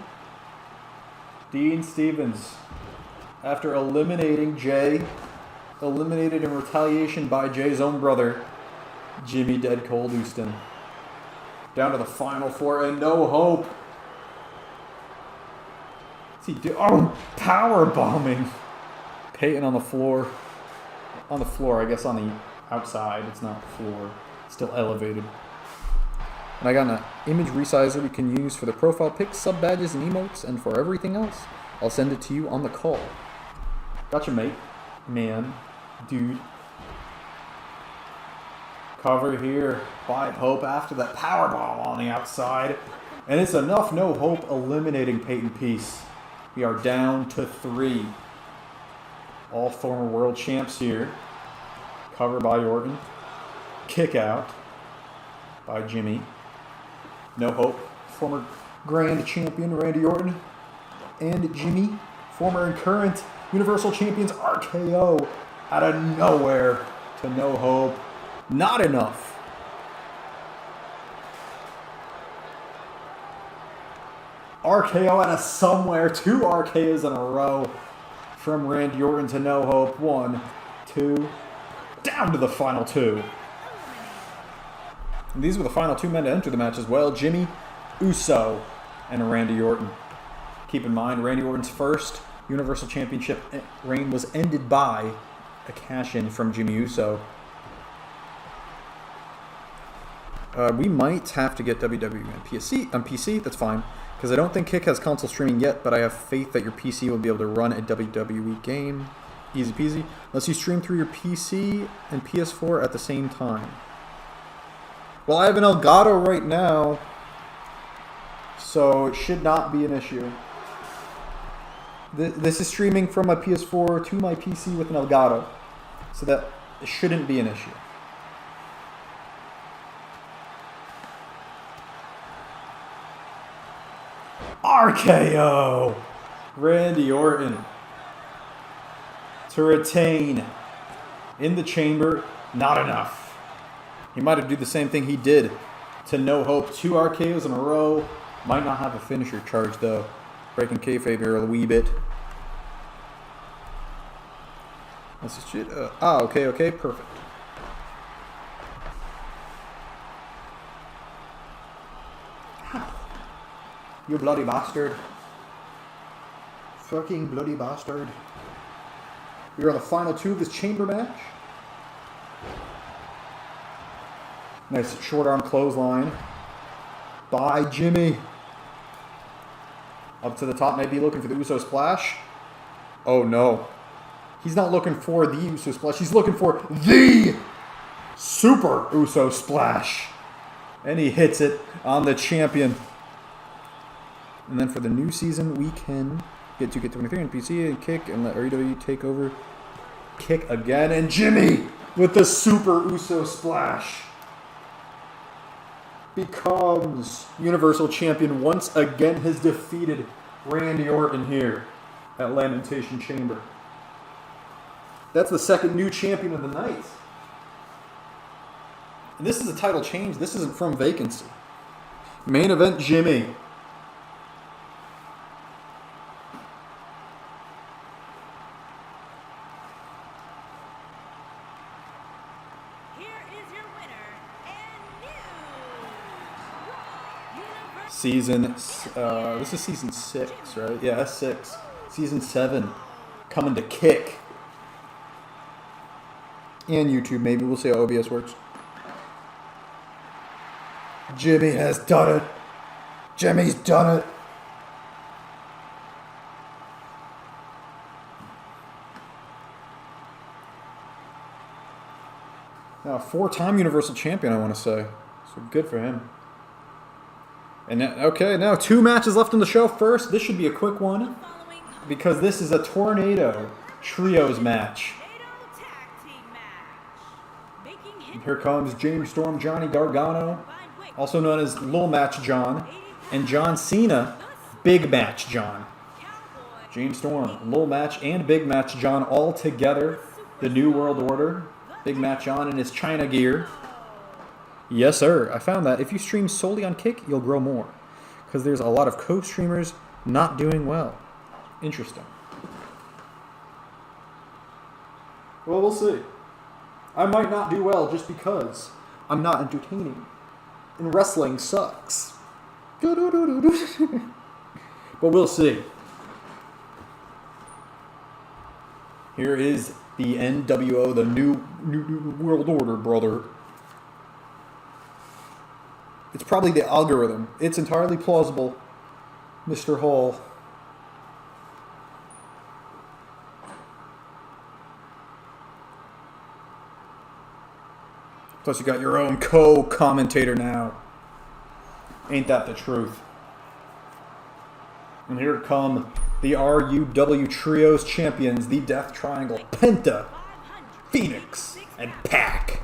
Dean Stevens, after eliminating Jay, eliminated in retaliation by Jay's own brother, Jimmy Dead Cold Houston. Down to the final four and No Hope. What's he do? Oh, power bombing. Peyton on the floor. On the floor, I guess on the outside. It's not the floor. It's still elevated. And I got an image resizer we can use for the profile pics, sub badges, and emotes, and for everything else. I'll send it to you on the call. Gotcha, mate. Man. Dude. Cover here by Hope after that powerbomb on the outside. And it's enough. No Hope eliminating Peyton Peace. We are down to 3. All former world champs here. Cover by Orton. Kick out by Jimmy. No Hope. Former grand champion Randy Orton. And Jimmy. Former and current Universal Champions RKO. Out of nowhere to No Hope. Not enough. RKO out of somewhere. 2 RKOs in a row. From Randy Orton to No Hope. 1, 2. Down to the final 2. And these were the final 2 men to enter the match as well. Jimmy Uso and Randy Orton. Keep in mind, Randy Orton's first Universal Championship reign was ended by a cash-in from Jimmy Uso. We might have to get WWE on PC. That's fine. Because I don't think Kick has console streaming yet, but I have faith that your PC will be able to run a WWE game. Easy peasy. Unless you stream through your PC and PS4 at the same time. Well, I have an Elgato right now, so it should not be an issue. This is streaming from my PS4 to my PC with an Elgato, so that it shouldn't be an issue. RKO! Randy Orton to retain in the chamber. Not enough. He might have done the same thing he did to No Hope. 2 RKOs in a row. Might not have a finisher charge though. Breaking kayfabe here a wee bit. That's just shit. Okay, perfect. You bloody bastard. Fucking bloody bastard. We are on the final two of this chamber match. Nice short arm clothesline by Jimmy. Up to the top, maybe looking for the Uso splash. Oh no. He's not looking for the Uso splash. He's looking for the Super Uso splash. And he hits it on the champion. And then for the new season, we can get 2K23 and PC and kick and let RUW take over. Kick again. And Jimmy with the Super Uso splash becomes Universal Champion once again. Has defeated Randy Orton here at Lamentation Chamber. That's the second new champion of the night. And this is a title change. This isn't from vacancy. Main event Jimmy. Season, this is season 6, right? Yeah, that's 6. Season 7, coming to Kick. And YouTube, maybe. We'll see how OBS works. Jimmy has done it. Jimmy's done it. Now, a 4-time Universal Champion, I want to say. So good for him. And okay, now 2 matches left on the show. First, this should be a quick one because this is a Tornado Trios match. And here comes James Storm, Johnny Gargano, also known as Lil Match John, and John Cena, Big Match John. James Storm, Lil Match, and Big Match John all together. The New World Order. Big Match John in his China gear. Yes, sir. I found that if you stream solely on Kick, you'll grow more. Because there's a lot of co-streamers not doing well. Interesting. Well, we'll see. I might not do well just because I'm not entertaining. And wrestling sucks. But we'll see. Here is the NWO, the New World Order, brother. It's probably the algorithm. It's entirely plausible, Mr. Hall. Plus you got your own co-commentator now. Ain't that the truth? And here come the RUW Trios champions, the Death Triangle, Penta, Phoenix, and Pac.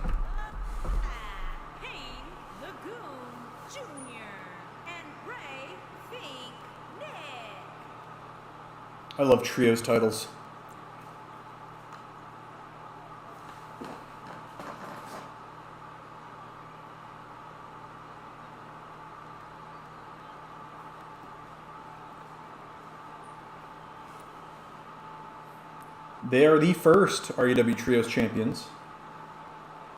I love Trios titles. They are the first RUW Trios champions.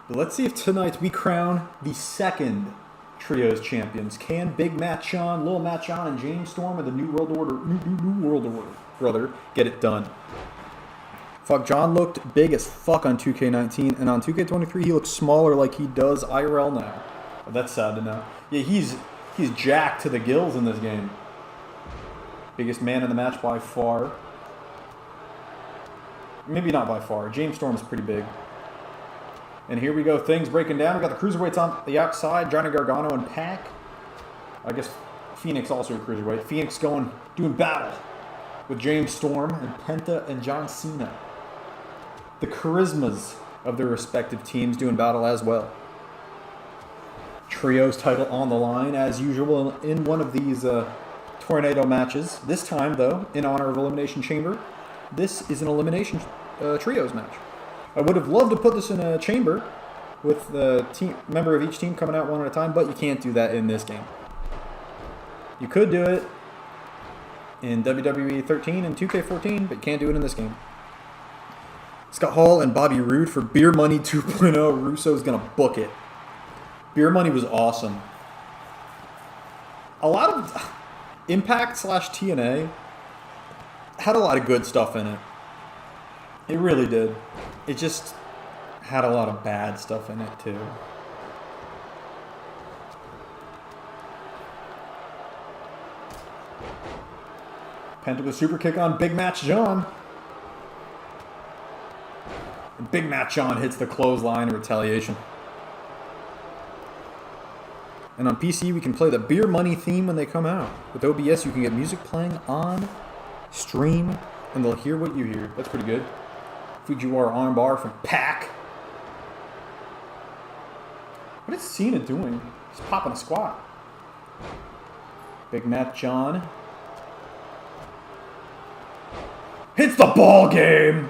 But let's see if tonight we crown the second Trios champions. Can Big Match John, Lil Match John, and James Storm of the New World Order, New World Order, brother, get it done? Fuck, John looked big as fuck on 2K19, and on 2K23 he looks smaller like he does IRL now. Oh, that's sad to know. Yeah, he's jacked to the gills in this game. Biggest man in the match by far. Maybe not by far. James Storm is pretty big. And here we go, things breaking down. We got the cruiserweights on the outside, Johnny Gargano and Pac. I guess Phoenix also a cruiserweight. Phoenix doing battle with James Storm and Penta and John Cena. The charismas of their respective teams doing battle as well. Trios title on the line as usual in one of these Tornado matches. This time, though, in honor of Elimination Chamber, this is an Elimination Trios match. I would have loved to put this in a chamber with the member of each team coming out one at a time, but you can't do that in this game. You could do it in WWE 13 and 2K14, but you can't do it in this game. Scott Hall and Bobby Roode for Beer Money 2.0. Russo's going to book it. Beer Money was awesome. A lot of Impact / TNA had a lot of good stuff in it. It really did. It just had a lot of bad stuff in it, too. Penta with super kick on Big Match John. And Big Match John hits the clothesline in retaliation. And on PC, we can play the Beer Money theme when they come out. With OBS, you can get music playing on stream, and they'll hear what you hear. That's pretty good. Fujiwara armbar from Pac. What is Cena doing? He's popping a squat. Big Match John. Hits the ball game!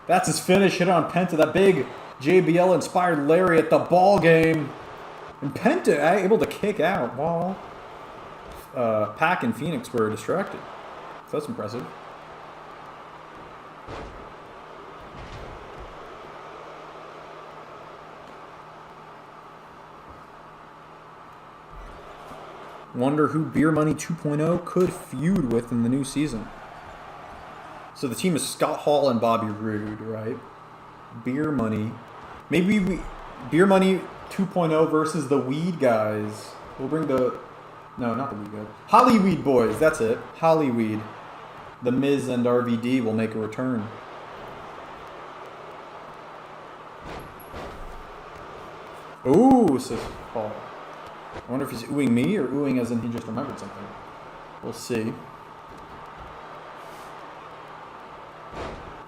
That's his finish. Hit on Penta. That big JBL-inspired lariat. The ball game. And Penta able to kick out while Pac and Phoenix were distracted. So that's impressive. Wonder who Beer Money 2.0 could feud with in the new season. So the team is Scott Hall and Bobby Roode, right? Beer Money. Maybe Beer Money 2.0 versus the Weed guys. We'll bring the... No, not the Weed guys. Hollyweed boys, that's it. Hollyweed. The Miz and RVD will make a return. Ooh, says Paul. I wonder if he's oohing me or oohing as in he just remembered something. We'll see.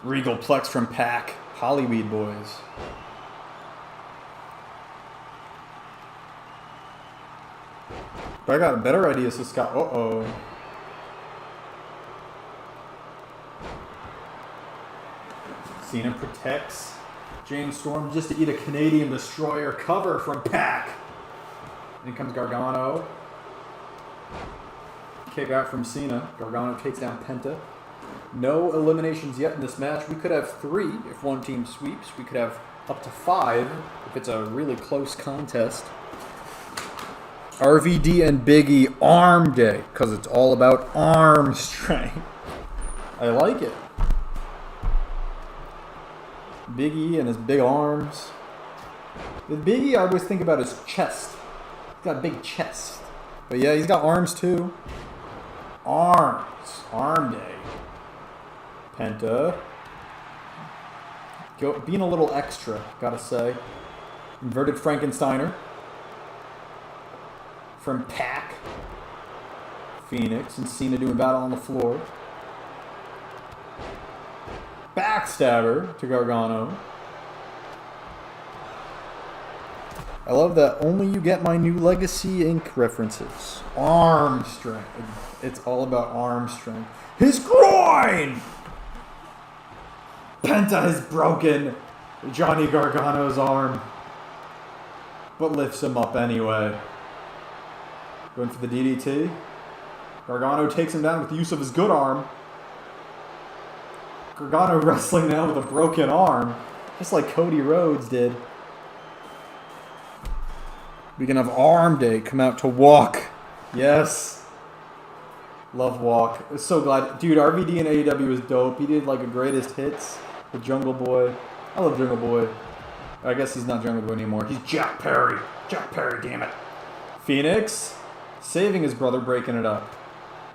Regal Plex from Pac. Hollyweed boys. But I got a better idea, so Scott. Uh-oh. Cena protects James Storm just to eat a Canadian Destroyer cover from Pac. Then comes Gargano. Kick out from Cena. Gargano takes down Penta. No eliminations yet in this match. We could have 3 if one team sweeps. We could have up to 5 if it's a really close contest. RVD and Big E arm day, because it's all about arm strength. I like it. Big E and his big arms. With Big E, I always think about his chest. He's got a big chest. But yeah, he's got arms too. Arms. Arm day. Penta. Being a little extra, gotta say. Inverted Frankensteiner. From Pac. Phoenix and Cena doing battle on the floor. Backstabber to Gargano. I love that only you get my new Legacy Inc. references. Arm strength. It's all about arm strength. His groin! Penta has broken Johnny Gargano's arm, but lifts him up anyway. Going for the DDT. Gargano takes him down with the use of his good arm. Gargano wrestling now with a broken arm, just like Cody Rhodes did. We can have Arm Day come out to walk. Yes. Love walk. I'm so glad. Dude, RVD in AEW is dope. He did like a greatest hits with Jungle Boy. I love Jungle Boy. I guess he's not Jungle Boy anymore. He's Jack Perry. Jack Perry, damn it. Phoenix saving his brother, breaking it up.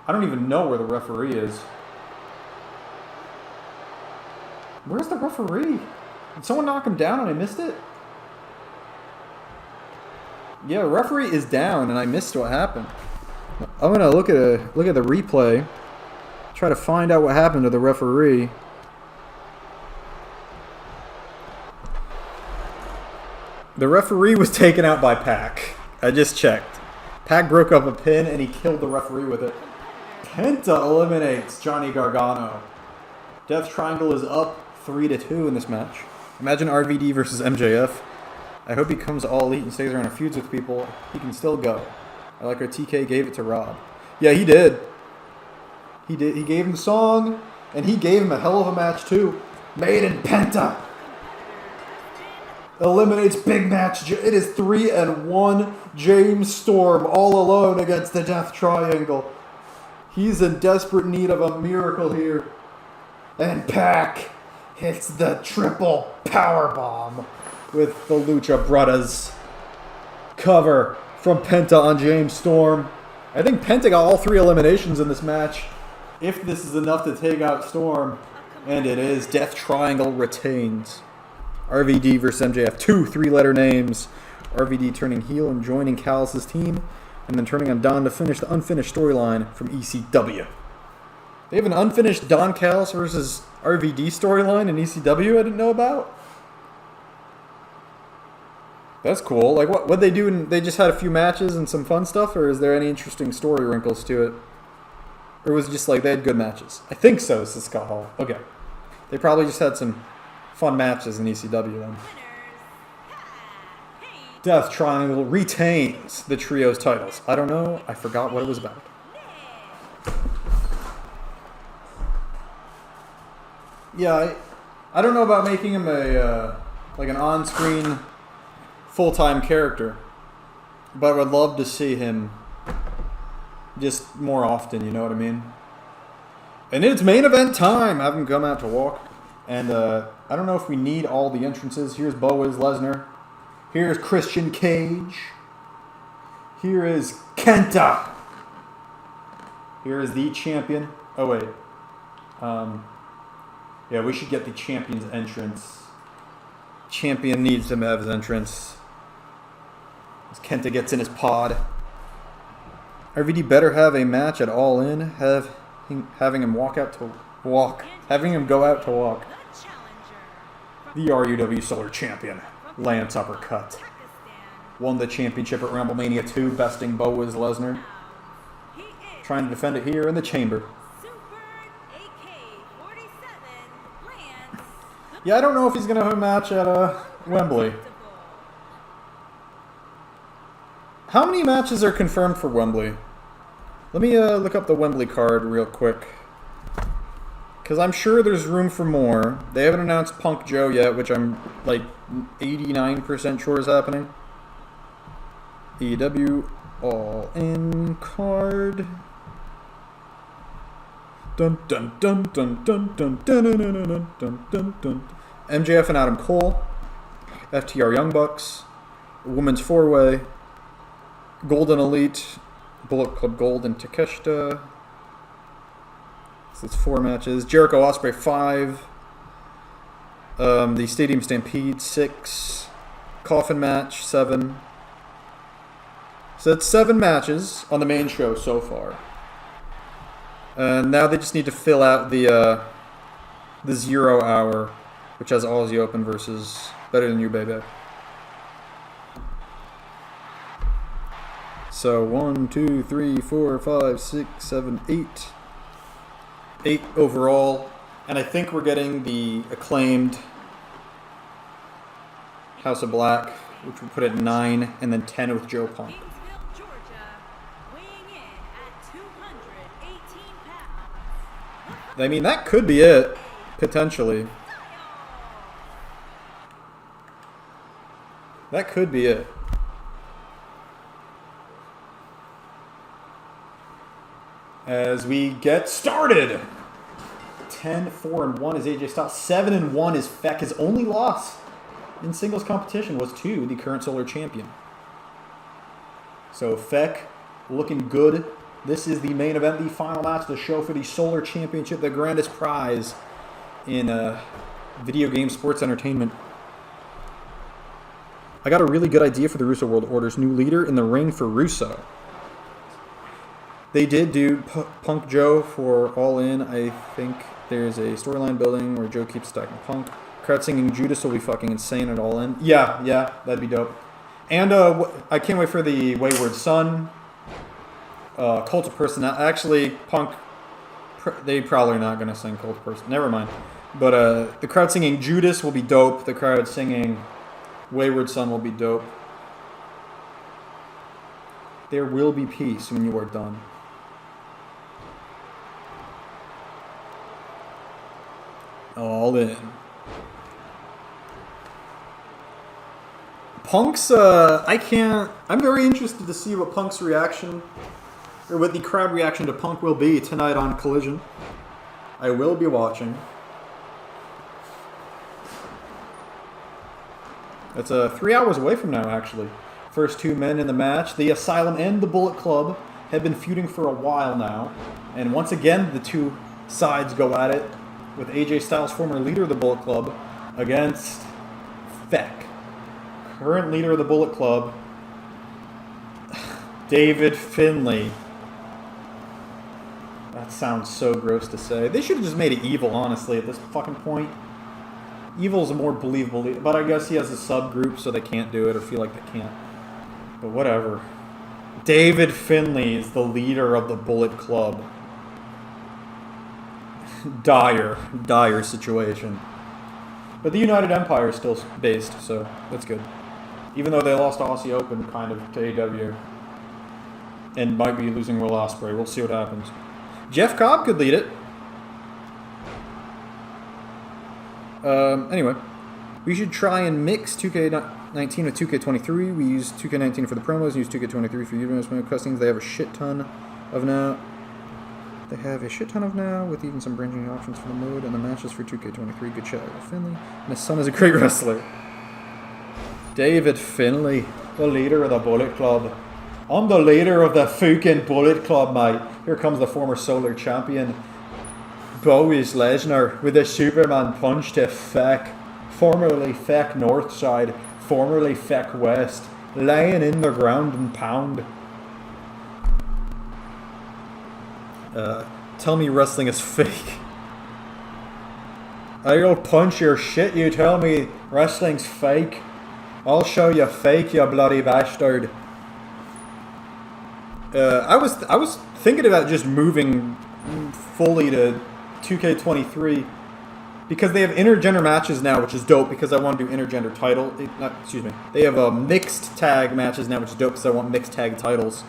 I don't even know where the referee is. Where's the referee? Did someone knock him down and I missed it? Yeah, referee is down and I missed what happened. I'm gonna look at the replay, try to find out what happened to the referee. The referee was taken out by Pac. I just checked. Pac broke up a pin and he killed the referee with it. Penta eliminates Johnny Gargano. Death Triangle is up 3-2 in this match. Imagine RVD versus MJF. I hope he comes all elite and stays around and feuds with people. He can still go. I like how TK gave it to Rob. Yeah, he did. He did. He gave him the song, and he gave him a hell of a match too. Maiden Penta eliminates Big Match. It is 3-1. James Storm all alone against the Death Triangle. He's in desperate need of a miracle here. And Pac hits the triple power bomb with the Lucha Brothers. Cover from Penta on James Storm. I think Penta got all 3 eliminations in this match. If this is enough to take out Storm, and it is, Death Triangle retains. RVD versus MJF, 2 3-letter names. RVD turning heel and joining Callis' team, and then turning on Don to finish the unfinished storyline from ECW. They have an unfinished Don Callis versus RVD storyline in ECW I didn't know about. That's cool. Like, what they do? They just had a few matches and some fun stuff, or is there any interesting story wrinkles to it? Or was it just like they had good matches? I think so, says Scott Hall. Okay. They probably just had some fun matches in ECW then. Death Triangle retains the Trios titles. I don't know. I forgot what it was about. Yeah, I don't know about making him a like an on-screen full-time character, but I would love to see him just more often, you know what I mean? And it's main event time! Have him come out to walk. And I don't know if we need all the entrances. Here's Boaz Lesnar. Here's Christian Cage. Here is Kenta. Here is the champion. Oh, wait. Yeah, we should get the champion's entrance. Champion needs to have his entrance. As Kenta gets in his pod. RVD better have a match at All In. Having him go out to walk. The RUW Solar Champion, Lance Uppercut, won the championship at WrestleMania 2, besting Boaz Lesnar. Trying to defend it here in the chamber. Yeah, I don't know if he's going to have a match at Wembley. How many matches are confirmed for Wembley? Let me look up the Wembley card real quick. Because I'm sure there's room for more. They haven't announced Punk Joe yet, which I'm like 89% sure is happening. EW All In card. Dun dun dun dun dun dun dun dun dun dun dun dun. MJF and Adam Cole. FTR Young Bucks. Women's 4-Way. Golden Elite. Bullet Club Gold and Takeshita. So it's 4 matches. Jericho Ospreay 5. The Stadium Stampede 6. Coffin match 7. So that's 7 matches on the main show so far. Now they just need to fill out the 0 hour, which has Aussie Open versus Better Than You, Baby. So 1, 2, 3, 4, 5, 6, 7, 8. 8 overall. And I think we're getting the acclaimed House of Black, which we put at 9, and then 10 with Joe Punk. I mean, that could be it, potentially. That could be it. As we get started. 10-4-1 is AJ Styles. 7-1 is Feck. His only loss in singles competition was to the current Solar Champion. So Feck looking good. This is the main event, the final match of the show for the Solar Championship, the grandest prize in video game sports entertainment. I got a really good idea for the Russo World Order's new leader in the ring for Russo. They did do Punk Joe for All In. I think there's a storyline building where Joe keeps attacking Punk. Crowd singing Judas will be fucking insane at All In. Yeah, that'd be dope. And I can't wait for the Wayward Son. Cult of Personality. Actually, Punk, they probably are not going to sing Cult of Personality. Never mind. But the crowd singing Judas will be dope. The crowd singing Wayward Son will be dope. There will be peace when you are done. All In. Punk's, I'm very interested to see what Punk's reaction, or what the crowd reaction to Punk will be tonight on Collision. I will be watching. It's 3 hours away from now, actually. First two men in the match. The Asylum and the Bullet Club have been feuding for a while now. And once again, the two sides go at it with AJ Styles, former leader of the Bullet Club, against Feck, current leader of the Bullet Club, David Finlay. That sounds so gross to say. They should have just made it Evil, honestly, at this fucking point. Evil's a more believable leader, but I guess he has a subgroup, so they can't do it or feel like they can't. But whatever. David Finlay is the leader of the Bullet Club. Dire situation. But the United Empire is still based, so that's good. Even though they lost Aussie Open, kind of, to AW. And might be losing Will Ospreay. We'll see what happens. Jeff Cobb could lead it. Anyway, we should try and mix 2K19 with 2K23. We use 2K19 for the promos and use 2K23 for universal customs. They have a shit ton of now. With even some branching options for the mode and the matches for 2K23. Good shot with Finlay. And his son is a great wrestler. David Finlay, the leader of the Bullet Club. I'm the leader of the fucking Bullet Club, mate. Here comes the former Solar Champion, Bowies Lesnar, with a Superman punch to Feck, formerly Feck Northside, formerly Feck West, laying in the ground and pound. Tell me wrestling is fake. I'll punch your shit, you tell me wrestling's fake. I'll show you fake, you bloody bastard. I was thinking about just moving fully to 2K23 because they have intergender matches now, which is dope because I want to do intergender title. They have mixed tag matches now, which is dope because I want mixed tag titles.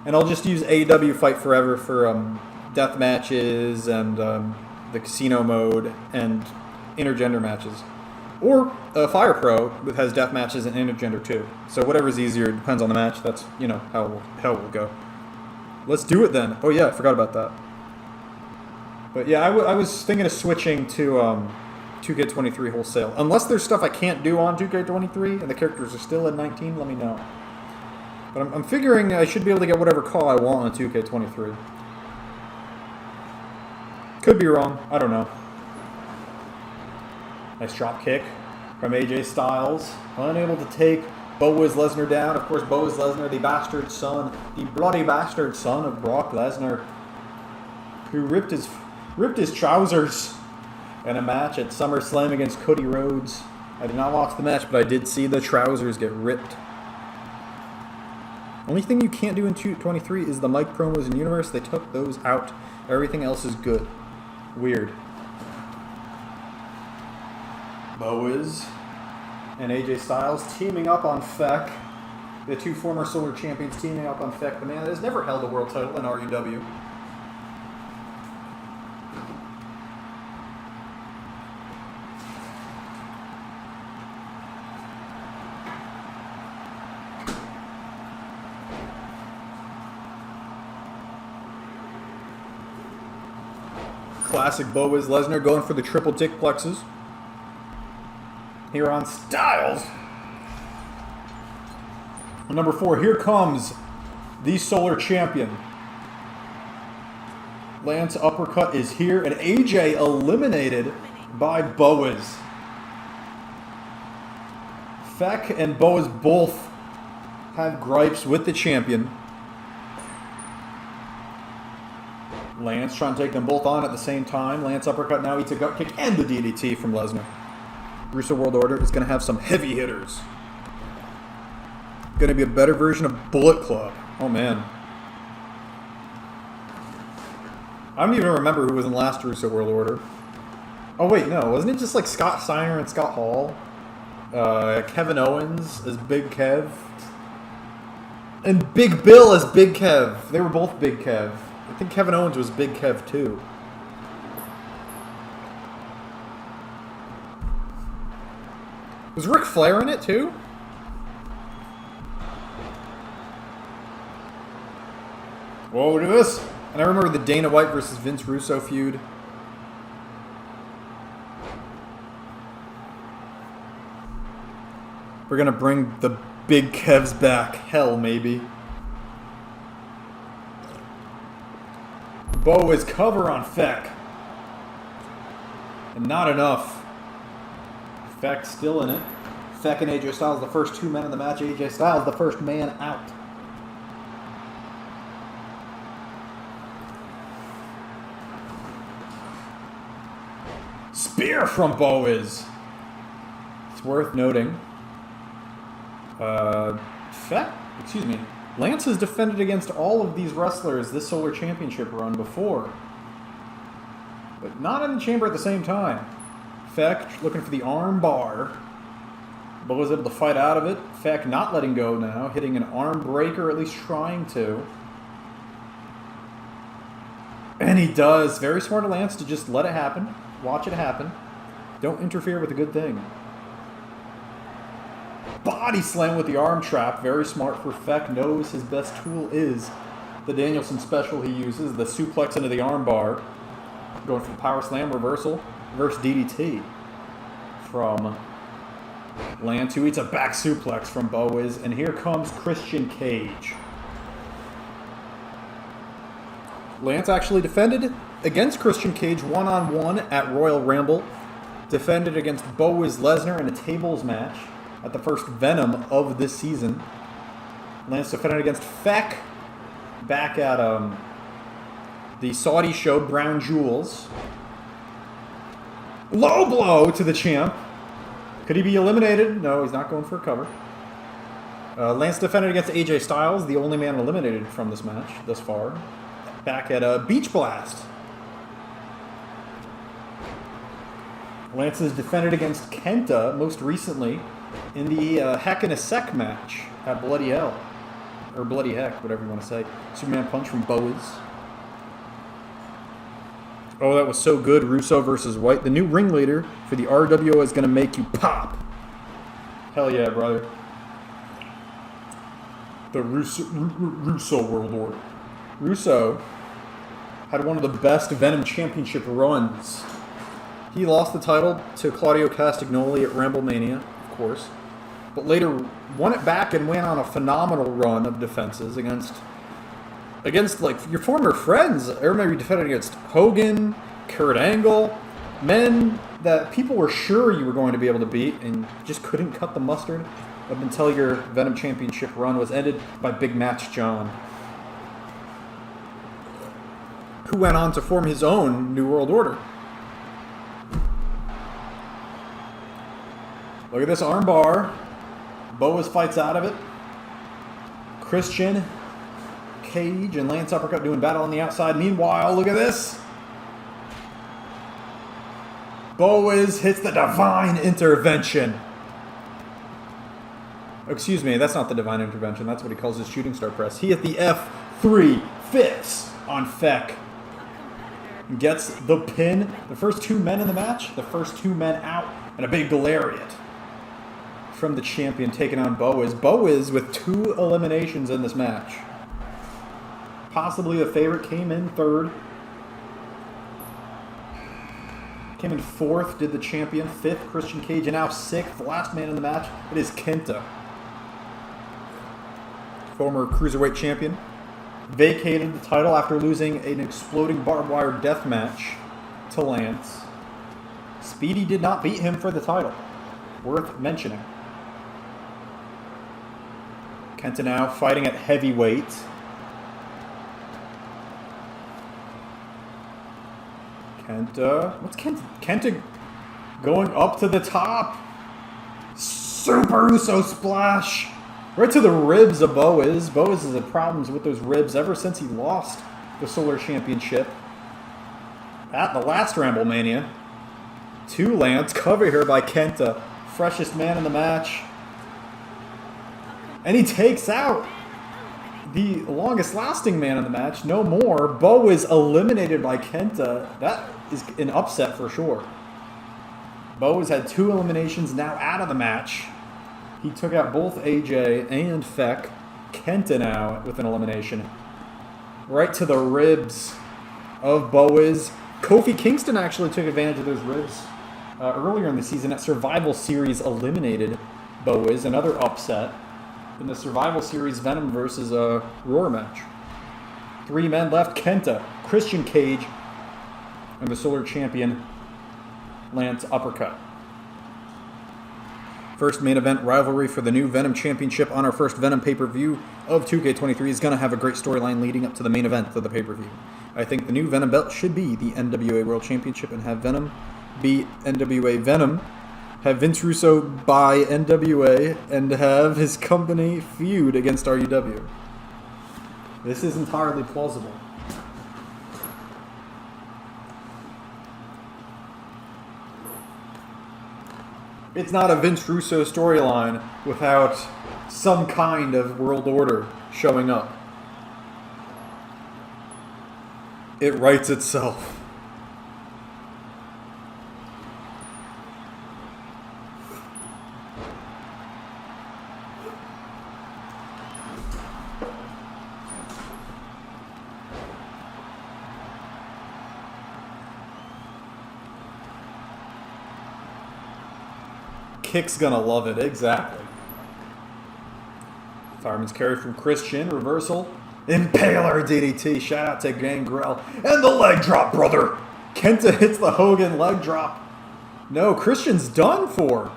And I'll just use AEW Fight Forever for death matches and the casino mode and intergender matches. Or Fire Pro has death matches and intergender too. So whatever's easier, depends on the match. That's, how it will go. Let's do it then. Oh yeah, I forgot about that. But yeah, I was thinking of switching to 2K23 wholesale. Unless there's stuff I can't do on 2K23 and the characters are still at 19, let me know. But I'm figuring I should be able to get whatever call I want on 2K23. Could be wrong. I don't know. Nice drop kick from AJ Styles. Unable to take Bowies Lesnar down. Of course, Bowies Lesnar, the bastard son, the bloody bastard son of Brock Lesnar, who ripped his trousers in a match at SummerSlam against Cody Rhodes. I did not watch the match, but I did see the trousers get ripped. Only thing you can't do in 2K23 is the mic promos in Universe. They took those out. Everything else is good. Weird. Bowies and AJ Styles teaming up on Feck. The two former Solar Champions teaming up on Feck, the man that has never held a world title in RUW. Classic Bowies Lesnar going for the triple dick plexes. Here on Styles. Number 4, here comes the Solar Champion. Lance uppercut is here, and AJ eliminated by Bowies. Feck and Bowies both have gripes with the champion. Lance trying to take them both on at the same time. Lance uppercut now eats a gut kick and the DDT from Lesnar. Russo World Order is going to have some heavy hitters. Going to be a better version of Bullet Club. Oh, man. I don't even remember who was in last Russo World Order. Oh, wait, no. Wasn't it just like Scott Steiner and Scott Hall? Kevin Owens as Big Kev. And Big Bill as Big Kev. They were both Big Kev. I think Kevin Owens was Big Kev, too. Was Ric Flair in it, too? Whoa, look at this. And I remember the Dana White versus Vince Russo feud. We're going to bring the big Kevs back. Hell, maybe. Bo is cover on Feck. And not enough. Feck still in it. Feck and AJ Styles, the first 2 men in the match. AJ Styles, the first man out. Spear from Bowiz. It's worth noting. Lance has defended against all of these wrestlers this Solar Championship run before. But not in the chamber at the same time. Feck looking for the arm bar. Bo was able to fight out of it. Feck not letting go now, hitting an arm breaker, at least trying to. And he does. Very smart of Lance to just let it happen. Watch it happen. Don't interfere with a good thing. Body slam with the arm trap. Very smart for Feck. Knows his best tool is the Danielson special he uses. The suplex into the arm bar. Going for the power slam reversal. Reverse DDT from Lance, who eats a back suplex from Bowiz. And here comes Christian Cage. Lance actually defended against Christian Cage one-on-one at Royal Rumble. Defended against Bowiz Lesnar in a tables match at the first Venom of this season. Lance defended against Feck back at the Saudi show, Brown Jewels. Low blow to the champ. Could he be eliminated? No, he's not going for a cover. Lance defended against AJ Styles, the only man eliminated from this match thus far. Back at Beach Blast. Lance has defended against Kenta most recently in the Heck in a Sec match at Bloody Hell. Or Bloody Heck, whatever you want to say. Superman Punch from Bowiz. Oh, that was so good. Russo versus White. The new ringleader for the RUW is going to make you pop. Hell yeah, brother. The Russo World Order. Russo had one of the best Venom Championship runs. He lost the title to Claudio Castagnoli at Ramblemania, of course, but later won it back and went on a phenomenal run of defenses against like your former friends. I remember you defended against Hogan, Kurt Angle, men that people were sure you were going to be able to beat and just couldn't cut the mustard up until your Venom Championship run was ended by Big Match John, who went on to form his own New World Order. Look at this armbar. Bowiz fights out of it. Christian Cage and Lance Uppercut doing battle on the outside. Meanwhile, look at this. Bowiz hits the Divine Intervention. Excuse me, that's not the Divine Intervention. That's what he calls his shooting star press. He hit the F3 fifths on Feck. Gets the pin. The first 2 men in the match. The first 2 men out. And a big lariat from the champion taking on Bowiz. Bowiz with 2 eliminations in this match. Possibly a favorite, came in 3rd. Came in 4th, did the champion. 5th, Christian Cage, and now 6th. The last man in the match, it is Kenta. Former Cruiserweight champion. Vacated the title after losing an exploding barbed wire death match to Lance. Speedy did not beat him for the title. Worth mentioning. Kenta now fighting at heavyweight. What's Kenta? Kenta going up to the top. Super Uso splash. Right to the ribs of Bowiz. Bowiz has had problems with those ribs ever since he lost the Solar Championship at the last Ramblemania. To Lance. Cover here by Kenta. Freshest man in the match. And he takes out the longest lasting man in the match. No more. Bowiz eliminated by Kenta. That is an upset for sure. Bowiz had 2 eliminations now out of the match. He took out both AJ and Feck. Kenta now with an elimination. Right to the ribs of Bowiz. Kofi Kingston actually took advantage of those ribs earlier in the season at Survival Series, eliminated boys. Another upset in the Survival Series Venom versus Roar match. 3 men left. Kenta, Christian Cage, and the Solar Champion, Lance Uppercut. First main event rivalry for the new Venom Championship on our first Venom pay-per-view of 2K23 is going to have a great storyline leading up to the main event of the pay-per-view. I think the new Venom belt should be the NWA World Championship and have Venom be NWA Venom, have Vince Russo buy NWA, and have his company feud against RUW. This is entirely plausible. It's not a Vince Russo storyline without some kind of world order showing up. It writes itself. Kick's gonna love it, exactly. Fireman's carry from Christian, reversal. Impaler DDT, shout out to Gangrel. And the leg drop, brother! Kenta hits the Hogan leg drop. No, Christian's done for.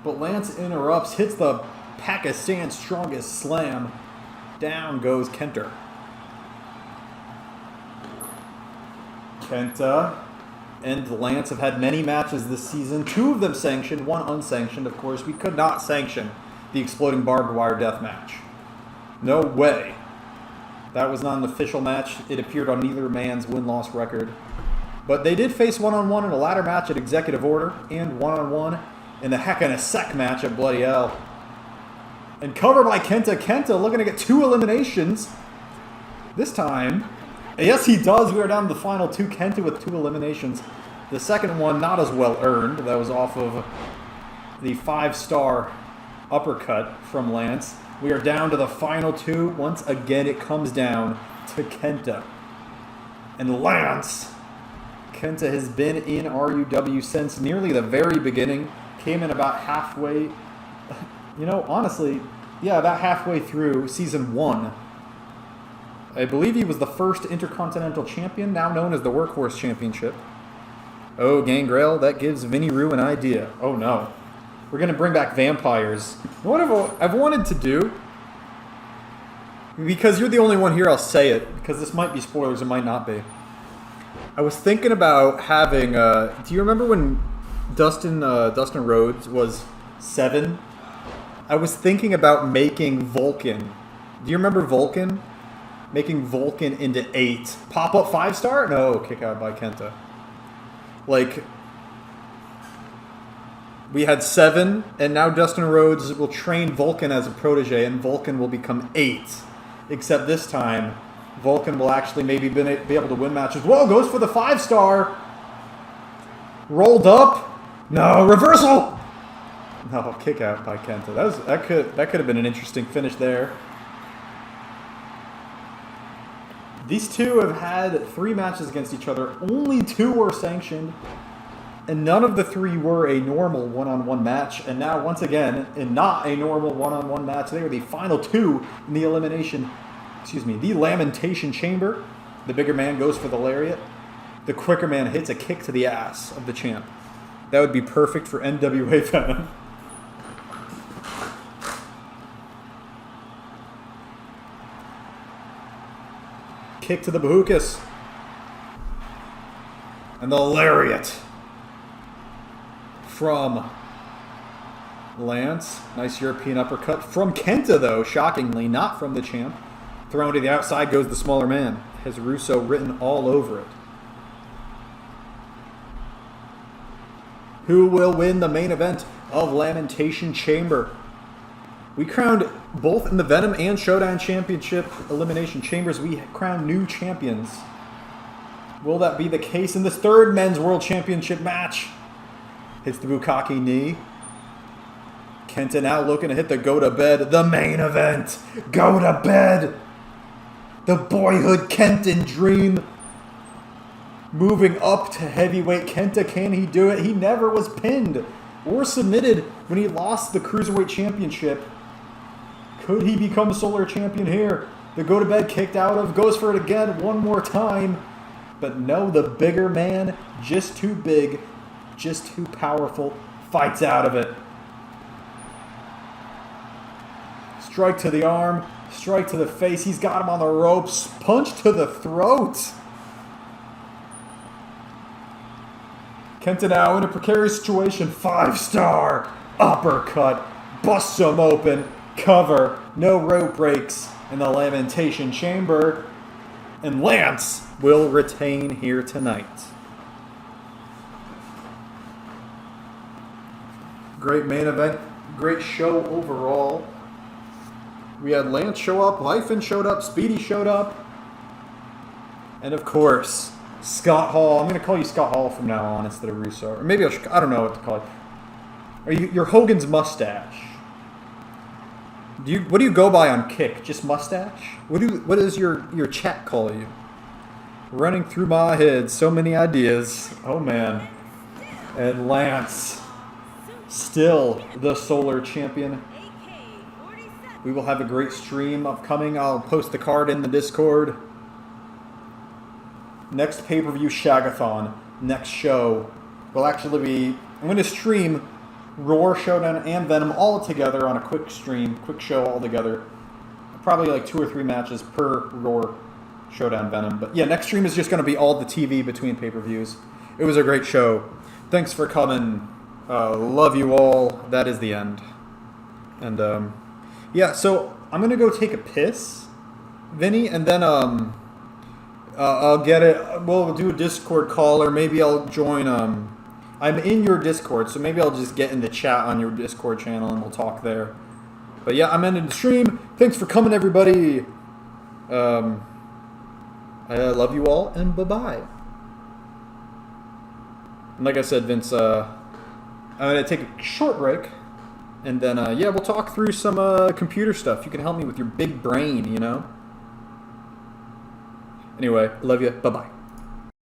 But Lance interrupts, hits the Pakistan's strongest slam. Down goes Kenta. Kenta and Lance have had many matches this season. 2 of them sanctioned, 1 unsanctioned. Of course, we could not sanction the exploding barbed wire death match. No way. That was not an official match. It appeared on neither man's win-loss record. But they did face one-on-one in a ladder match at Executive Order and one-on-one in the Heck in a Sec match at Bloody Hell. And covered by Kenta. Kenta looking to get 2 eliminations. This time, yes, he does. We are down to the final 2. Kenta with 2 eliminations. The second one not as well earned. That was off of the 5-star uppercut from Lance. We are down to the final 2. Once again, it comes down to Kenta. And Lance. Kenta has been in RUW since nearly the very beginning. Came in about halfway. You know, honestly, yeah, about halfway through Season 1. I believe he was the first Intercontinental Champion, now known as the Workhorse Championship. Oh, Gangrel, that gives Vinny Rue an idea. Oh no. We're going to bring back vampires. What I've wanted to do, because you're the only one here, I'll say it, because this might be spoilers, it might not be. I was thinking about having, do you remember when Dustin Rhodes was 7? I was thinking about making Vulcan. Do you remember Vulcan? Making Vulcan into 8. Pop-up 5-star? No, kick out by Kenta. Like, we had 7, and now Dustin Rhodes will train Vulcan as a protege, and Vulcan will become 8. Except this time, Vulcan will actually maybe be able to win matches. Whoa, goes for the 5-star! Rolled up? No, reversal! No, kick out by Kenta. That could have been an interesting finish there. These 2 have had 3 matches against each other. Only 2 were sanctioned. And none of the 3 were a normal one-on-one match. And now, once again, in not a normal one-on-one match, they are the final 2 in the the Lamentation Chamber. The bigger man goes for the lariat. The quicker man hits a kick to the ass of the champ. That would be perfect for NWA Venom. Kick to the Bahukas. And the lariat from Lance. Nice European uppercut from Kenta, though, shockingly, not from the champ. Thrown to the outside goes the smaller man. Has Russo written all over it. Who will win the main event of Lamentation Chamber? We crowned both in the Venom and Showdown Championship Elimination Chambers. We crowned new champions. Will that be the case in this 3rd Men's World Championship match? Hits the Bukkake knee. Kenta now looking to hit the go to bed. The main event. Go to bed. The boyhood Kenton dream. Moving up to heavyweight. Kenta, can he do it? He never was pinned or submitted when he lost the Cruiserweight Championship. Could he become Solar Champion here? The go-to-bed kicked out of, goes for it again one more time. But no, the bigger man, just too big, just too powerful, fights out of it. Strike to the arm, strike to the face. He's got him on the ropes. Punch to the throat. Kenta now in a precarious situation. 5-star uppercut. Busts him open. Cover. No rope breaks in the Lamentation Chamber. And Lance will retain here tonight. Great main event. Great show overall. We had Lance show up, Lyfin showed up, Speedy showed up. And of course, Scott Hall. I'm going to call you Scott Hall from now on instead of Russo. Or maybe I don't know what to call you. You're Hogan's mustache. What do you go by on Kick? Just mustache? What does your chat call you? Running through my head, so many ideas. Oh man. And Lance, still the Solar Champion. We will have a great stream upcoming. I'll post the card in the Discord. Next pay-per-view Shagathon. Next show will actually be... I'm going to stream Roar, Showdown, and Venom all together on a quick stream. Quick show all together. Probably like 2 or 3 matches per Roar, Showdown, Venom. But yeah, next stream is just going to be all the TV between pay-per-views. It was a great show. Thanks for coming. Love you all. That is the end. And... yeah, so I'm going to go take a piss, Vinny, and then I'll get it. We'll do a Discord call, or maybe I'll join. I'm in your Discord, so maybe I'll just get in the chat on your Discord channel and we'll talk there. But yeah, I'm ending the stream. Thanks for coming, everybody. I love you all, and bye-bye. And like I said, Vince, I'm going to take a short break. And then, yeah, we'll talk through some computer stuff. You can help me with your big brain, you know? Anyway, love you. Bye-bye.